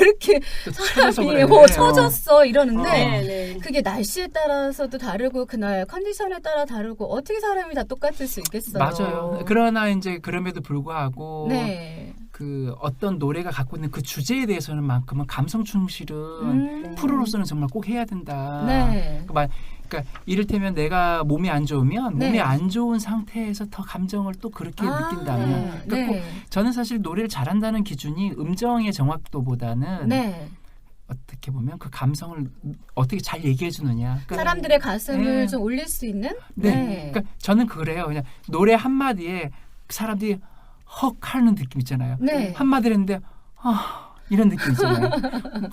이렇게 또 쳐져서 사람이 그래. 처졌어 이러는데 네, 네. 그게 날씨에 따라서도 다르고 그날 컨디션에 따라 다르고 어떻게 사람이 다 똑같을 수 있겠어요. 맞아요. 그러나 이제 그럼에도 불구하고 네. 그 어떤 노래가 갖고 있는 그 주제에 대해서는 만큼은 감성 충실은 네. 프로로서는 정말 꼭 해야 된다. 네. 그러니까 이를테면 내가 몸이 안 좋으면 네. 몸이 안 좋은 상태에서 더 감정을 또 그렇게 느낀다면 네. 그러니까 네. 저는 사실 노래를 잘한다는 기준이 음정의 정확도보다는 네. 어떻게 보면 그 감성을 어떻게 잘 얘기해 주느냐. 그러니까 사람들의 가슴을 네. 좀 올릴 수 있는. 네. 그러니까 저는 그래요. 그냥 노래 한 마디에 사람들이 헉 하는 느낌 있잖아요. 네. 한 마디를 했는데 이런 느낌 있잖아요.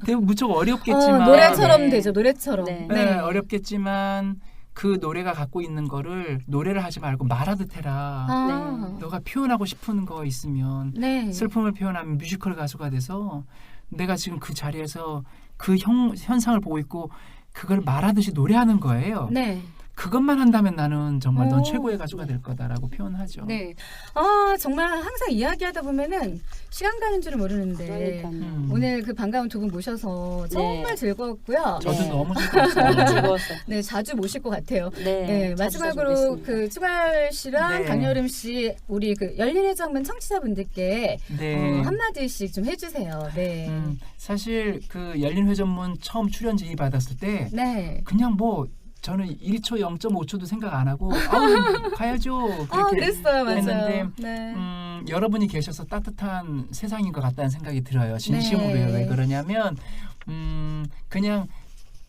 되게 무척 어렵겠지만 노래처럼 네. 되죠. 노래처럼. 네. 네, 어렵겠지만 그 노래가 갖고 있는 거를 노래를 하지 말고 말하듯 해라. 아. 너가 표현하고 싶은 거 있으면 네. 슬픔을 표현하면 뮤지컬 가수가 돼서 내가 지금 그 자리에서 그 현상을 보고 있고 그걸 말하듯이 노래하는 거예요. 네. 그것만 한다면 나는 정말 넌 오. 최고의 가수가 될 거다라고 표현하죠. 네. 정말 항상 이야기하다 보면은 시간 가는 줄을 모르는데 그러니까요. 오늘 그 반가운 두 분 모셔서 정말 즐거웠고요. 저도 네. 너무 너무 즐거웠어요. 즐거웠어요. 네, 자주 모실 것 같아요. 네. 네, 자주 마지막으로 오겠습니다. 그 추가열 씨랑 네. 강여름 씨 우리 그 열린의 정문 청취자분들께 네. 한마디씩 좀 해주세요. 네. 사실 그 열린 회전문 처음 출연 제의 받았을 때 네. 그냥 뭐 저는 1초 0.5초도 생각 안 하고 아우 가야죠 그렇게 그랬어요, 맞아요. 했는데 네. 여러분이 계셔서 따뜻한 세상인 것 같다는 생각이 들어요. 진심으로요. 네. 왜 그러냐면 그냥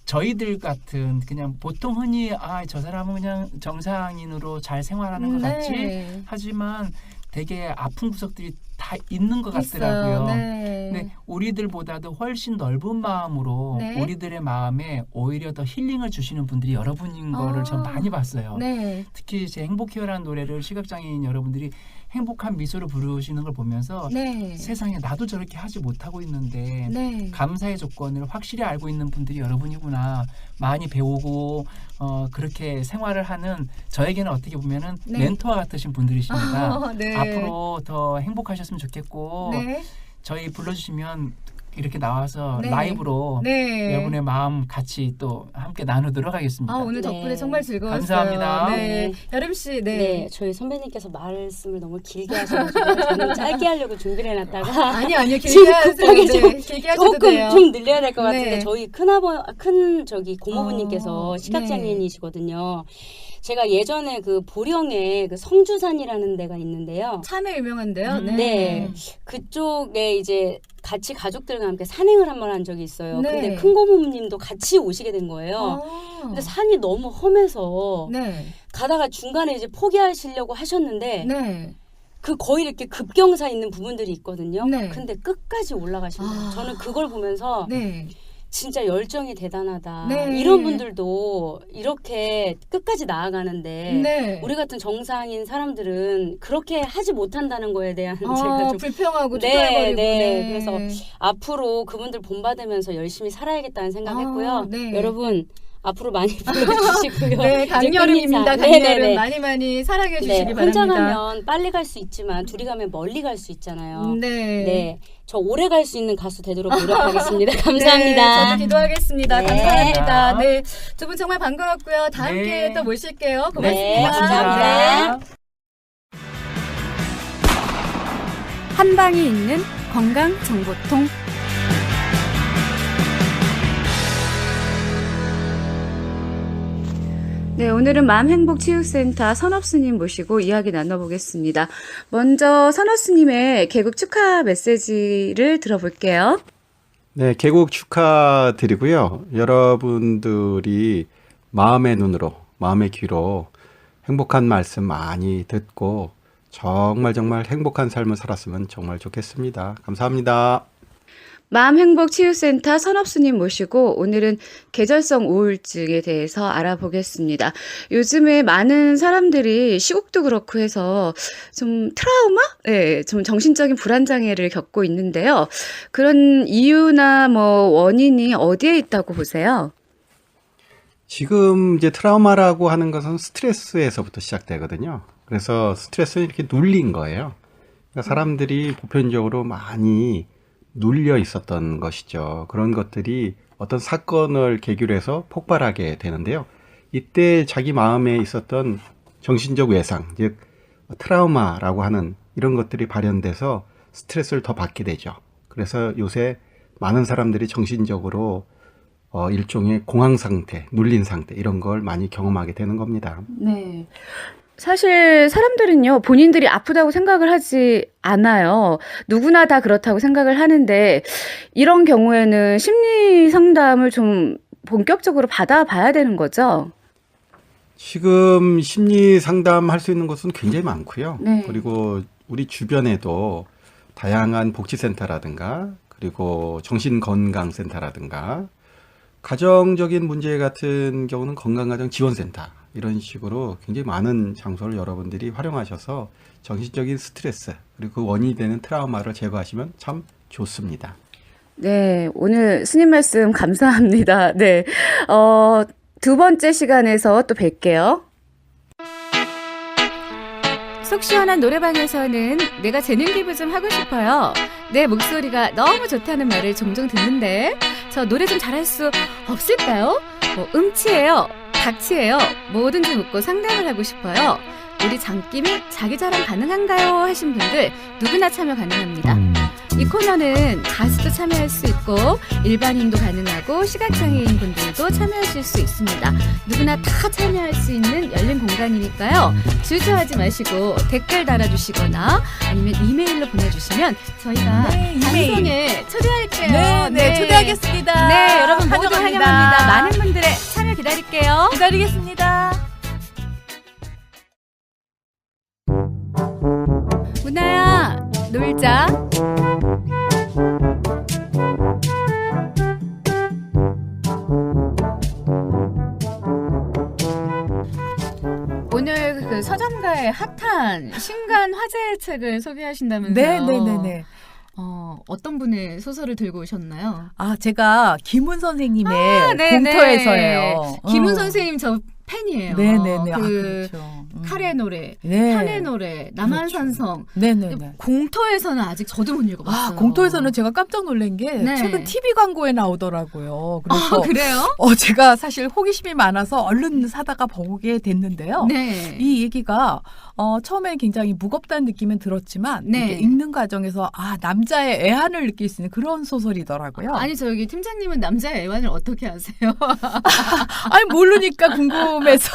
저희들 같은 그냥 보통 흔히 저 사람은 그냥 정상인으로 잘 생활하는 것 같지 네. 하지만 되게 아픈 구석들이 다 있는 것 있어요. 같더라고요. 네. 근데 우리들보다도 훨씬 넓은 마음으로 네. 우리들의 마음에 오히려 더 힐링을 주시는 분들이 여러분인 거를 전 많이 봤어요. 네. 특히 제 행복해요라는 노래를 시각장애인 여러분들이 행복한 미소로 부르시는 걸 보면서 네. 세상에 나도 저렇게 하지 못하고 있는데 네. 감사의 조건을 확실히 알고 있는 분들이 여러분이구나. 많이 배우고 그렇게 생활을 하는 저에게는 어떻게 보면은 네. 멘토와 같으신 분들이십니다. 네. 앞으로 더 행복하셨으면 좋겠고 네. 저희 불러주시면 이렇게 나와서 네. 라이브로 네. 여러분의 마음 같이 또 함께 나누도록 하겠습니다. 오늘 덕분에 네. 정말 즐거웠어요. 감사합니다. 네. 네. 여름 씨, 네. 네. 저희 선배님께서 말씀을 너무 길게 하셔가지고 저는 짧게 하려고 준비를 해놨다가 아니요, 길게 지금 하세요. 급하게 네, 길게 하셔도 조금 돼요. 좀 늘려야 될 것 같은데 네. 저희 큰 저기 고모부님께서 네. 시각장애인이시거든요. 제가 예전에 그 보령에 그 성주산이라는 데가 있는데요. 참외 유명한데요. 네. 네. 그쪽에 이제 같이 가족들과 함께 산행을 한번 한 적이 있어요. 네. 근데 큰 고모님도 같이 오시게 된 거예요. 근데 산이 너무 험해서 네. 가다가 중간에 이제 포기하시려고 하셨는데 네. 그 거의 이렇게 급경사 있는 부분들이 있거든요. 네. 근데 끝까지 올라가신 거예요. 저는 그걸 보면서 네. 진짜 열정이 대단하다. 네. 이런 분들도 이렇게 끝까지 나아가는데 네. 우리 같은 정상인 사람들은 그렇게 하지 못한다는 거에 대한 제가 좀 불평하고 네, 투덜거리고. 네. 그래서 앞으로 그분들 본받으면서 열심히 살아야겠다는 생각했고요. 네. 여러분 앞으로 많이 불러주시고요. 네, 강여름입니다. 이제 끝인사. 강여름 네네네. 많이 사랑해 주시기 네, 바랍니다. 혼자 가면 빨리 갈 수 있지만 둘이 가면 멀리 갈 수 있잖아요. 네. 네, 저 오래 갈 수 있는 가수 되도록 노력하겠습니다. 감사합니다. 네, 저도 기도하겠습니다. 네. 감사합니다. 네, 두 분 정말 반가웠고요. 다음 네. 기회에 또 모실게요. 고맙습니다. 네, 감사합니다. 한 방에 있는 건강 정보통. 네, 오늘은 마음행복치유센터 선업스님 모시고 이야기 나눠보겠습니다. 먼저 선업스님의 개국 축하 메시지를 들어볼게요. 네, 개국 축하드리고요. 여러분들이 마음의 눈으로, 마음의 귀로 행복한 말씀 많이 듣고 정말 행복한 삶을 살았으면 정말 좋겠습니다. 감사합니다. 마음행복치유센터 선업스님 모시고 오늘은 계절성 우울증에 대해서 알아보겠습니다. 요즘에 많은 사람들이 시국도 그렇고 해서 좀 트라우마? 네, 좀 정신적인 불안장애를 겪고 있는데요. 그런 이유나 원인이 어디에 있다고 보세요? 지금 이제 트라우마라고 하는 것은 스트레스에서부터 시작되거든요. 그래서 스트레스는 이렇게 눌린 거예요. 그러니까 사람들이 보편적으로 많이 눌려 있었던 것이죠. 그런 것들이 어떤 사건을 계기로 해서 폭발하게 되는데요. 이때 자기 마음에 있었던 정신적 외상, 즉 트라우마라고 하는 이런 것들이 발현돼서 스트레스를 더 받게 되죠. 그래서 요새 많은 사람들이 정신적으로 일종의 공황 상태, 눌린 상태 이런 걸 많이 경험하게 되는 겁니다. 네. 사실 사람들은요, 본인들이 아프다고 생각을 하지 않아요. 누구나 다 그렇다고 생각을 하는데, 이런 경우에는 심리 상담을 좀 본격적으로 받아봐야 되는 거죠? 지금 심리 상담할 수 있는 곳은 굉장히 많고요. 네. 그리고 우리 주변에도 다양한 복지센터라든가 그리고 정신건강센터라든가 가정적인 문제 같은 경우는 건강가정지원센터 이런 식으로 굉장히 많은 장소를 여러분들이 활용하셔서 정신적인 스트레스 그리고 그 원인이 되는 트라우마를 제거하시면 참 좋습니다. 네, 오늘 스님 말씀 감사합니다. 네, 두 번째 시간에서 또 뵐게요. 속 시원한 노래방에서는 내가 재능 기부 좀 하고 싶어요. 내 목소리가 너무 좋다는 말을 종종 듣는데 저 노래 좀 잘할 수 없을까요? 뭐 음치예요, 박치예요, 뭐든지 묻고 상담을 하고 싶어요. 우리 장김이 자기 자랑 가능한가요? 하신 분들 누구나 참여 가능합니다. 이 코너는 가수도 참여할 수 있고 일반인도 가능하고 시각장애인 분들도 참여하실 수 있습니다. 누구나 다 참여할 수 있는 열린 공간이니까요. 주저하지 마시고 댓글 달아주시거나 아니면 이메일로 보내주시면 저희가 네, 이메일. 방송에 초대할게요. 네, 초대하겠습니다. 네, 여러분 모두 환영합니다. 환영합니다. 많은 분들의 참여 기다릴게요. 기다리겠습니다. 문아야, 놀자. 오늘 그 서점가의 핫한 신간 화제의 책을 소개하신다면서요? 네. 어떤 분의 소설을 들고 오셨나요? 아, 제가 김훈 선생님의 네, 공터에서예요. 김훈 선생님 저 팬이에요. 네네네. 그 그렇죠. 칼의 노래, 네. 탄의 노래, 남한산성. 네네네. 공터에서는 아직 저도 못 읽어봤어요. 아, 공터에서는 제가 깜짝 놀란 게 네. 최근 TV 광고에 나오더라고요. 그래서 그래요? 제가 사실 호기심이 많아서 얼른 사다가 보게 됐는데요. 네. 이 얘기가 처음에 굉장히 무겁다는 느낌은 들었지만 네. 이게 읽는 과정에서 남자의 애환을 느낄 수 있는 그런 소설이더라고요. 아니 저기 팀장님은 남자의 애환을 어떻게 아세요? 아니 모르니까 궁금해서.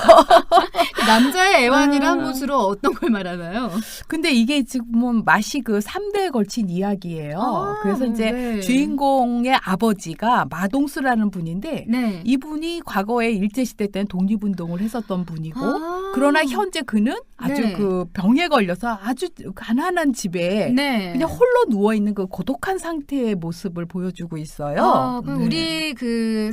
남자의 애환이란 뭐 주로 어떤 걸 말하나요? 근데 이게 지금은 맛이 그 3대에 걸친 이야기예요. 그래서 이제 네. 주인공의 아버지가 마동수라는 분인데 네. 이분이 과거에 일제시대 때는 독립운동을 했었던 분이고 아. 그러나 현재 그는 아주 네. 그 병에 걸려서 아주 가난한 집에 네. 그냥 홀로 누워있는 그 고독한 상태의 모습을 보여주고 있어요. 그럼 네. 우리 그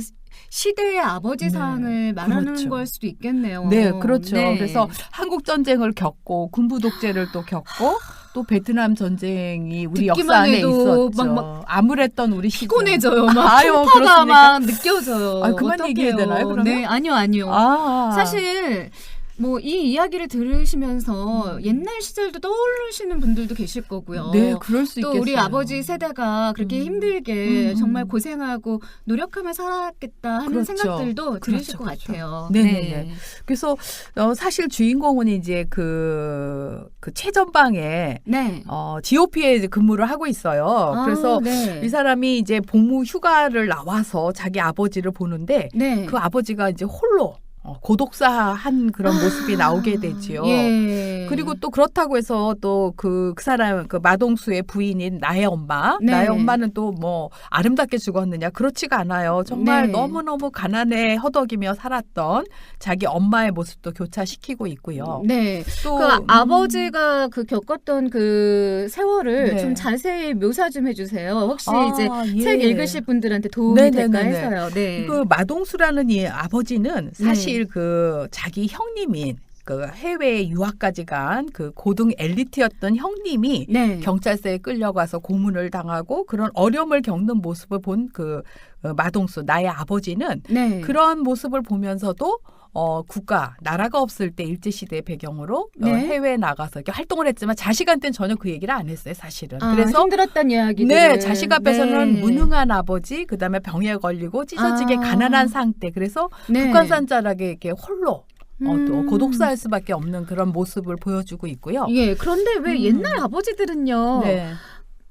시대의 아버지상을 네. 말하는 그렇죠. 걸 수도 있겠네요. 네, 그렇죠. 네. 그래서 한국 전쟁을 겪고 군부 독재를 또 겪고 또 베트남 전쟁이 우리 듣기만 역사 안에 해도 있었죠. 막 암울했던 우리 시절. 피곤해져요. 막 아유, 풍파가 그렇습니까? 막 느껴져요. 아, 그만 어떡해요. 얘기해야 되나요, 그러면? 네, 아니요. 아. 사실 뭐 이 이야기를 들으시면서 옛날 시절도 떠오르시는 분들도 계실 거고요. 네, 그럴 수 또 있겠어요. 우리 아버지 세대가 그렇게 힘들게 음. 정말 고생하고 노력하며 살았겠다 하는 그렇죠. 생각들도 들으실 그렇죠, 것 그렇죠. 같아요. 네네네. 그래서 사실 주인공은 이제 그 최전방에 네. GOP에 이제 근무를 하고 있어요. 그래서 네. 이 사람이 이제 복무 휴가를 나와서 자기 아버지를 보는데 네. 그 아버지가 이제 홀로 고독사한 그런 모습이 나오게 되지요. 예. 그리고 또 그렇다고 해서 또 그 사람 그 마동수의 부인인 나의 엄마, 네. 나의 엄마는 또 뭐 아름답게 죽었느냐 그렇지가 않아요. 정말 네. 너무너무 가난에 허덕이며 살았던 자기 엄마의 모습도 교차시키고 있고요. 네. 또 그 아버지가 그 겪었던 그 세월을 네. 좀 자세히 묘사 좀 해주세요. 혹시 아, 이제 예. 책 읽으실 분들한테 도움이 네네네네. 될까 해서요. 네. 그 마동수라는 이 아버지는 사실 그 자기 형님인 그 해외 유학까지 간 그 고등 엘리트였던 형님이 네. 경찰서에 끌려가서 고문을 당하고 그런 어려움을 겪는 모습을 본 그 마동수 나의 아버지는 네. 그런 모습을 보면서도 나라가 없을 때 일제시대 배경으로 네. 해외에 나가서 이렇게 활동을 했지만 자식한테는 전혀 그 얘기를 안 했어요, 사실은. 그래서 힘들었던 이야기들. 네, 자식 앞에서는 네. 무능한 아버지, 그다음에 병에 걸리고 찢어지게 가난한 상태. 그래서 네. 북한산자락에 이렇게 홀로 또 음. 고독사할 수밖에 없는 그런 모습을 보여주고 있고요. 예, 그런데 왜 옛날 아버지들은요. 네.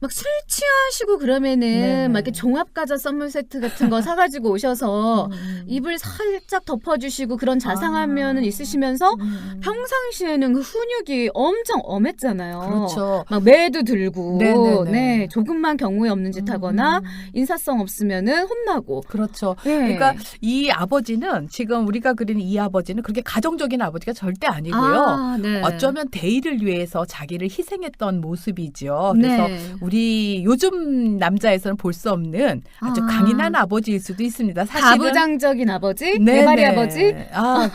막 술 취하시고 그러면은 네네. 막 이렇게 종합과자 선물 세트 같은 거 사가지고 오셔서 음. 입을 살짝 덮어주시고 그런 자상하면은 있으시면서 평상시에는 그 훈육이 엄청 엄했잖아요. 그렇죠. 막 매도 들고, 네네네. 네, 조금만 경우에 없는 짓 하거나 인사성 없으면은 혼나고. 그렇죠. 네. 그러니까 이 아버지는 지금 우리가 그리는 이 아버지는 그렇게 가정적인 아버지가 절대 아니고요. 아, 네. 어쩌면 대의를 위해서 자기를 희생했던 모습이죠. 그래서 네. 우리 요즘 남자에서는 볼 수 없는 아주 아. 강인한 아버지일 수도 있습니다. 사실은 가부장적인 아버지, 네, 내발이 네. 아버지.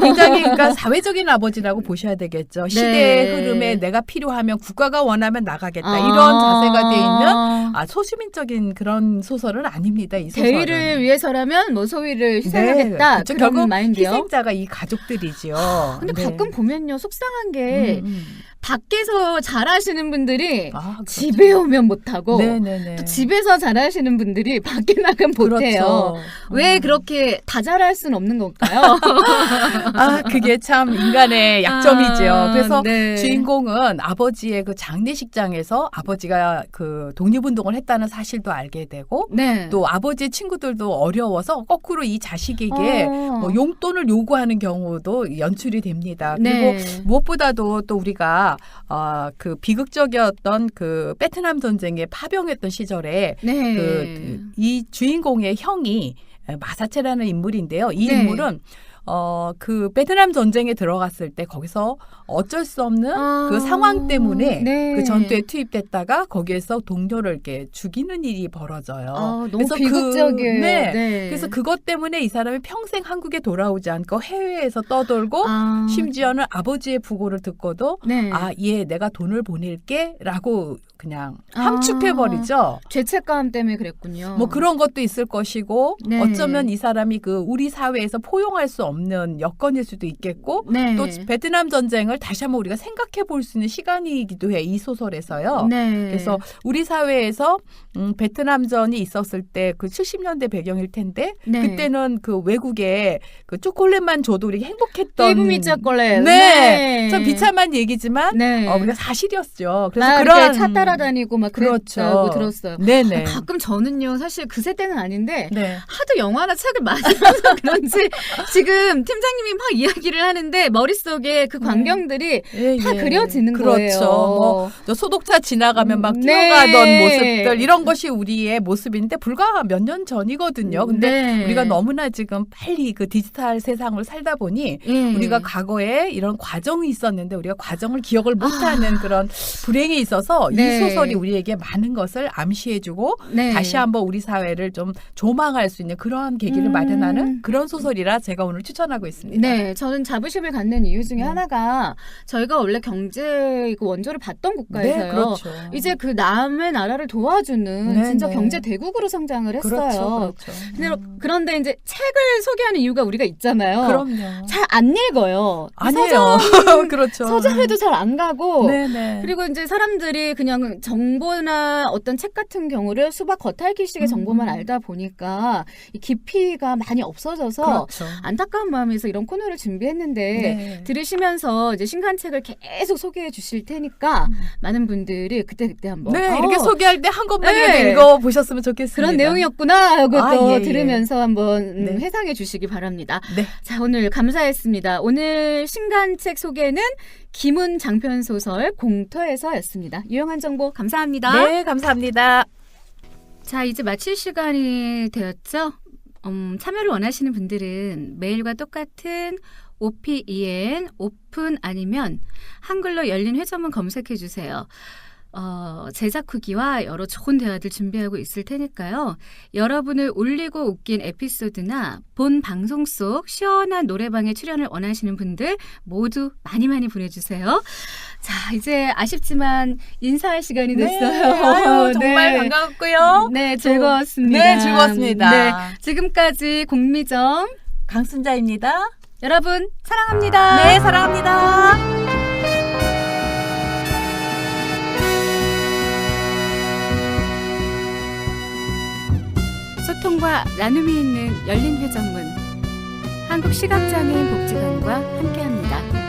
굉장히 그러니까 사회적인 아버지라고 보셔야 되겠죠. 시대의 흐름에 내가 필요하면 국가가 원하면 나가겠다 이런 자세가 돼 있는 소시민적인 그런 소설은 아닙니다. 이 소설은. 대의를 위해서라면 뭐 소위를 희생하겠다. 그렇죠. 그런 결국 마인드요. 희생자가 이 가족들이지요. 근데 네. 가끔 보면요 속상한 게 밖에서 잘하시는 분들이 그렇죠. 집에 오면 못하고 네네네. 또 집에서 잘하시는 분들이 밖에 나가면 못해요. 그렇죠. 왜 그렇게 다 잘할 수는 없는 걸까요? 그게 참 인간의 약점이죠. 그래서 네. 주인공은 아버지의 그 장례식장에서 아버지가 그 독립운동을 했다는 사실도 알게 되고 네. 또 아버지의 친구들도 어려워서 거꾸로 이 자식에게 뭐 용돈을 요구하는 경우도 연출이 됩니다. 그리고 네. 무엇보다도 또 우리가 그 비극적이었던 그 베트남 전쟁에 파병했던 시절에 네. 이 주인공의 형이 마사체라는 인물인데요. 이 네. 인물은 그 베트남 전쟁에 들어갔을 때 거기서 어쩔 수 없는 그 상황 때문에 네. 그 전투에 투입됐다가 거기에서 동료를 이렇게 죽이는 일이 벌어져요. 너무 그래서 비극적이에요. 네. 그래서 그것 때문에 이 사람이 평생 한국에 돌아오지 않고 해외에서 떠돌고 심지어는 아버지의 부고를 듣고도 네. 얘 내가 돈을 보낼게라고 그냥 함축해버리죠. 죄책감 때문에 그랬군요. 뭐 그런 것도 있을 것이고 네. 어쩌면 이 사람이 그 우리 사회에서 포용할 수 없는 여건일 수도 있겠고 네. 또 베트남 전쟁을 다시 한번 우리가 생각해 볼 수 있는 시간이기도 해 이 소설에서요. 네. 그래서 우리 사회에서 베트남전이 있었을 때 그 70년대 배경일 텐데 네. 그때는 그 외국에 그 초콜릿만 줘도 우리 행복했던 이브미 초콜릿. 네. 참 비참한 얘기지만 네. 우리가 사실이었죠. 그래서 막 그런 이렇게 차 따라다니고 막 그랬다고 그렇죠. 들었어요. 네네. 가끔 저는요 사실 그 세대는 아닌데 네. 하도 영화나 책을 많이 봐서 그런지 지금 팀장님이 막 이야기를 하는데 머릿속에 그 광경들이 예, 다 예. 그려지는 그렇죠. 거예요. 뭐, 저 소독차 지나가면 막 네. 뛰어가던 모습들 이런 것이 우리의 모습인데 불과 몇 년 전이거든요. 근데 네. 우리가 너무나 지금 빨리 그 디지털 세상을 살다 보니 예. 우리가 과거에 이런 과정이 있었는데 우리가 과정을 기억을 못하는 그런 불행이 있어서 네. 이 소설이 우리에게 많은 것을 암시해주고 네. 다시 한번 우리 사회를 좀 조망할 수 있는 그런 계기를 마련하는 그런 소설이라 제가 오늘 추천하고 있습니다. 네, 저는 자부심을 갖는 이유 중에 네. 하나가 저희가 원래 경제 이거 원조를 봤던 국가에서요. 네, 그렇죠. 이제 그 남의 나라를 도와주는 네, 진짜 네. 경제 대국으로 성장을 했어요. 그렇죠. 그런데 이제 책을 소개하는 이유가 우리가 있잖아요. 그럼요. 잘 안 읽어요. 아니에요. 그렇죠. 서점에도 잘 안 가고. 네네. 그리고 이제 사람들이 그냥 정보나 어떤 책 같은 경우를 수박 겉핥기식의 정보만 알다 보니까 이 깊이가 많이 없어져서 그렇죠. 안타까운 마음에서 이런 코너를 준비했는데 네. 들으시면서 이제 신간책을 계속 소개해 주실 테니까 많은 분들이 그때 한번 네, 이렇게 소개할 때 한 것만이라도 네. 읽어보셨으면 좋겠습니다. 그런 내용이었구나 하고 또 예, 예. 들으면서 한번 네. 회상해 주시기 바랍니다. 네. 자, 오늘 감사했습니다. 오늘 신간책 소개는 김훈 장편 소설 공터에서였습니다. 유용한 정보 감사합니다. 네, 감사합니다. 자, 이제 마칠 시간이 되었죠? 참여를 원하시는 분들은 메일과 똑같은 OPEN 오픈 아니면 한글로 열린 회전문 검색해 주세요. 제작 후기와 여러 좋은 대화들 준비하고 있을 테니까요. 여러분을 울리고 웃긴 에피소드나 본 방송 속 시원한 노래방에 출연을 원하시는 분들 모두 많이 보내주세요. 자, 이제 아쉽지만 인사할 시간이 됐어요. 네, 아유, 정말 네. 반가웠고요. 네, 즐거웠습니다. 네, 즐거웠습니다. 네, 지금까지 공미정 강순자입니다. 여러분 사랑합니다. 네, 사랑합니다. 소통과 나눔이 있는 열린 회전문 한국시각장애인 복지관과 함께합니다.